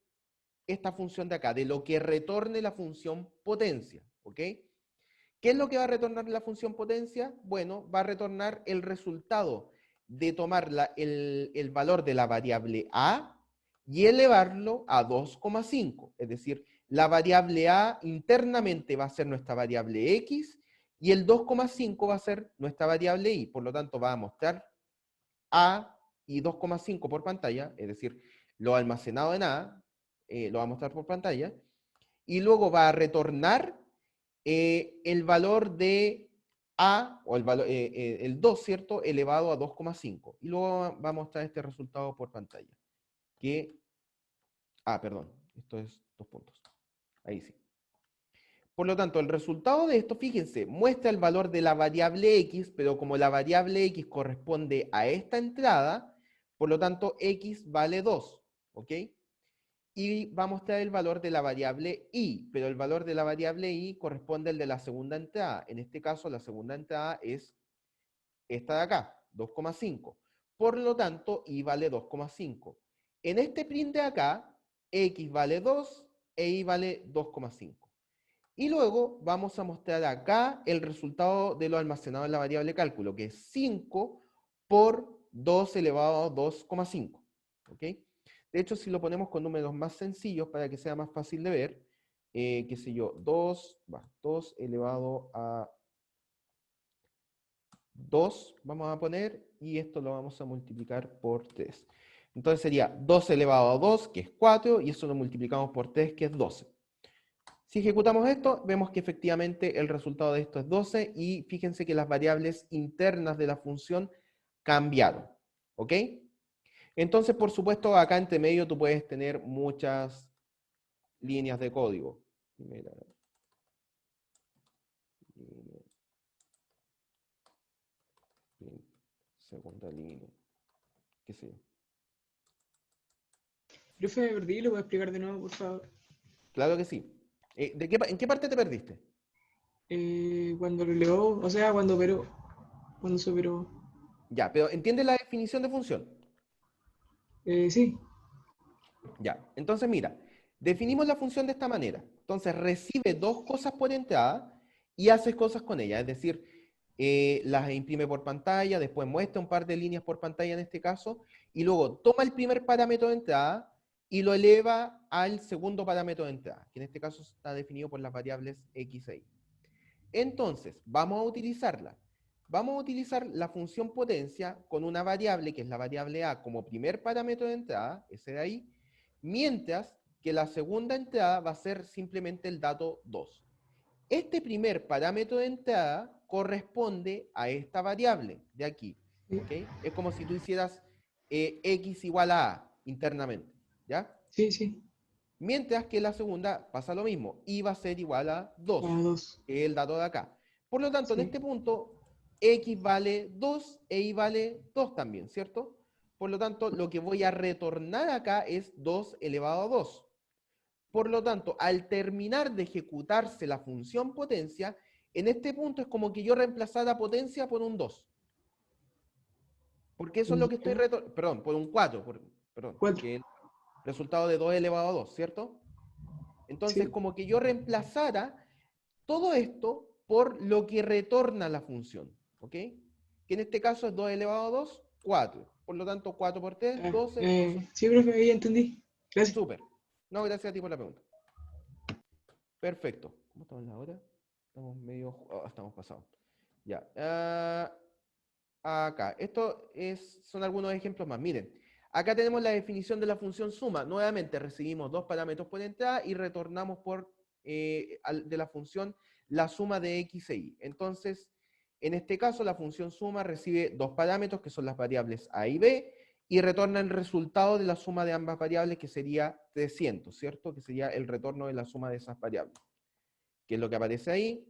esta función de acá, de lo que retorne la función potencia, ¿ok? ¿Qué es lo que va a retornar la función potencia? Bueno, va a retornar el resultado de tomar el valor de la variable a y elevarlo a 2,5. Es decir, la variable a internamente va a ser nuestra variable x y el 2,5 va a ser nuestra variable y. Por lo tanto, va a mostrar a y 2,5 por pantalla, es decir, lo almacenado en a, lo va a mostrar por pantalla, y luego va a retornar el valor de a, o el 2, ¿cierto?, elevado a 2,5. Y luego va a mostrar este resultado por pantalla. Perdón, esto es 2 puntos. Ahí sí. Por lo tanto, el resultado de esto, fíjense, muestra el valor de la variable x, pero como la variable x corresponde a esta entrada, por lo tanto, x vale 2, ¿ok? Y va a mostrar el valor de la variable y, pero el valor de la variable y corresponde al de la segunda entrada. En este caso, la segunda entrada es esta de acá, 2,5. Por lo tanto, y vale 2,5. En este print de acá, x vale 2 e y vale 2,5. Y luego vamos a mostrar acá el resultado de lo almacenado en la variable cálculo, que es 5 por 2 elevado a 2,5. ¿Ok? De hecho, si lo ponemos con números más sencillos para que sea más fácil de ver, qué sé yo, 2 elevado a 2, vamos a poner, y esto lo vamos a multiplicar por 3. Entonces sería 2 elevado a 2, que es 4, y eso lo multiplicamos por 3, que es 12. Si ejecutamos esto, vemos que efectivamente el resultado de esto es 12, y fíjense que las variables internas de la función cambiaron. ¿Ok? Entonces, por supuesto, acá entre medio tú puedes tener muchas líneas de código. Primera línea. Segunda línea. ¿Qué sé yo? Profe, me perdí, ¿lo puedo explicar de nuevo, por favor? Claro que sí. ¿En qué parte te perdiste? Cuando lo elevó, o sea, cuando operó, cuando se operó. Ya, pero ¿entiendes la definición de función? Sí, Ya, entonces mira, definimos la función de esta manera. Entonces recibe dos cosas por entrada y hace cosas con ellas. Es decir, las imprime por pantalla, después muestra un par de líneas por pantalla en este caso, y luego toma el primer parámetro de entrada y lo eleva al segundo parámetro de entrada, que en este caso está definido por las variables x e y. Entonces, vamos a utilizarla. Vamos a utilizar la función potencia con una variable, que es la variable a, como primer parámetro de entrada, ese de ahí, mientras que la segunda entrada va a ser simplemente el dato 2. Este primer parámetro de entrada corresponde a esta variable de aquí. ¿Okay? Es como si tú hicieras x igual a internamente. ¿Ya? sí, sí. Mientras que la segunda pasa lo mismo. Y va a ser igual a 2, A 2. que es el dato de acá. Por lo tanto, Sí. en este punto, x vale 2 e y vale 2 también, ¿cierto? Por lo tanto, lo que voy a retornar acá es 2 elevado a 2. Por lo tanto, al terminar de ejecutarse la función potencia, en este punto es como que yo reemplazara potencia por un 2. Porque eso es lo que estoy retornando. Perdón, por un 4. Perdón. 4. Que es el resultado de 2 elevado a 2, ¿cierto? Entonces, Sí. como que yo reemplazara todo esto por lo que retorna la función. ¿Ok? Que en este caso es 2 elevado a 2, 4. Por lo tanto, 4 por 3, 12. Sí, profe, ahí entendí. Gracias. Súper. No, gracias a ti por la pregunta. Perfecto. ¿Cómo estamos en la hora? Estamos medio... estamos pasados. Ya. Acá. Son algunos ejemplos más. Miren. Acá tenemos la definición de la función suma. Nuevamente recibimos dos parámetros por entrada y retornamos de la función la suma de x e y. Entonces, en este caso, la función suma recibe dos parámetros que son las variables a y b y retorna el resultado de la suma de ambas variables, que sería 300, ¿cierto? Que sería el retorno de la suma de esas variables, que es lo que aparece ahí.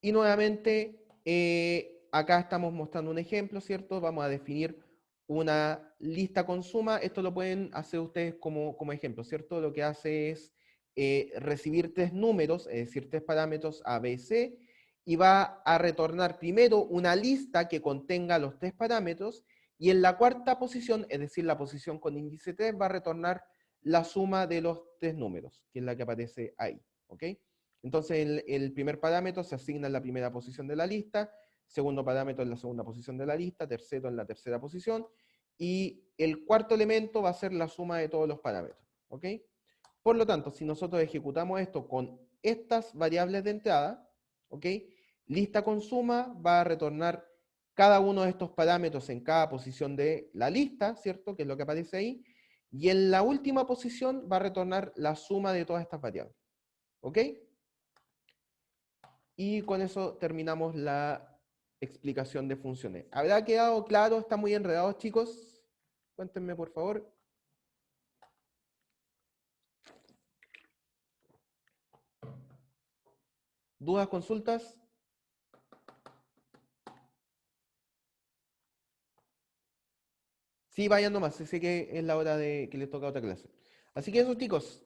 Y nuevamente, acá estamos mostrando un ejemplo, ¿cierto? Vamos a definir una lista con suma. Esto lo pueden hacer ustedes como ejemplo, ¿cierto? Lo que hace es recibir tres números, es decir, tres parámetros A, B, C, y va a retornar primero una lista que contenga los tres parámetros, y en la cuarta posición, es decir, la posición con índice 3, va a retornar la suma de los tres números, que es la que aparece ahí, ¿ok? Entonces, el primer parámetro se asigna en la primera posición de la lista, segundo parámetro en la segunda posición de la lista, tercero en la tercera posición, y el cuarto elemento va a ser la suma de todos los parámetros, ¿ok? Por lo tanto, si nosotros ejecutamos esto con estas variables de entrada, ¿ok? Lista con suma va a retornar cada uno de estos parámetros en cada posición de la lista, ¿cierto? Que es lo que aparece ahí. Y en la última posición va a retornar la suma de todas estas variables, ¿ok? Y con eso terminamos la explicación de funciones. ¿Habrá quedado claro? ¿Está muy enredado, chicos? Cuéntenme, por favor. ¿Dudas, consultas? Sí, vayan nomás. Sé que es la hora de que les toca otra clase. Así que eso, chicos.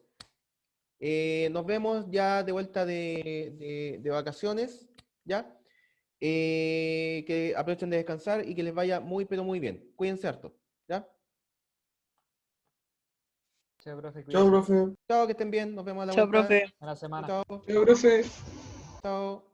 Nos vemos ya de vuelta de vacaciones, ¿ya? Que aprovechen de descansar y que les vaya muy, pero muy bien. Cuídense harto, ¿ya? Chao, profe. Chao, Cuídese. profe. Chao, que estén bien. Nos vemos a la Chao, vuelta. profe. Buena semana. Chao. Chao, profe. Chao.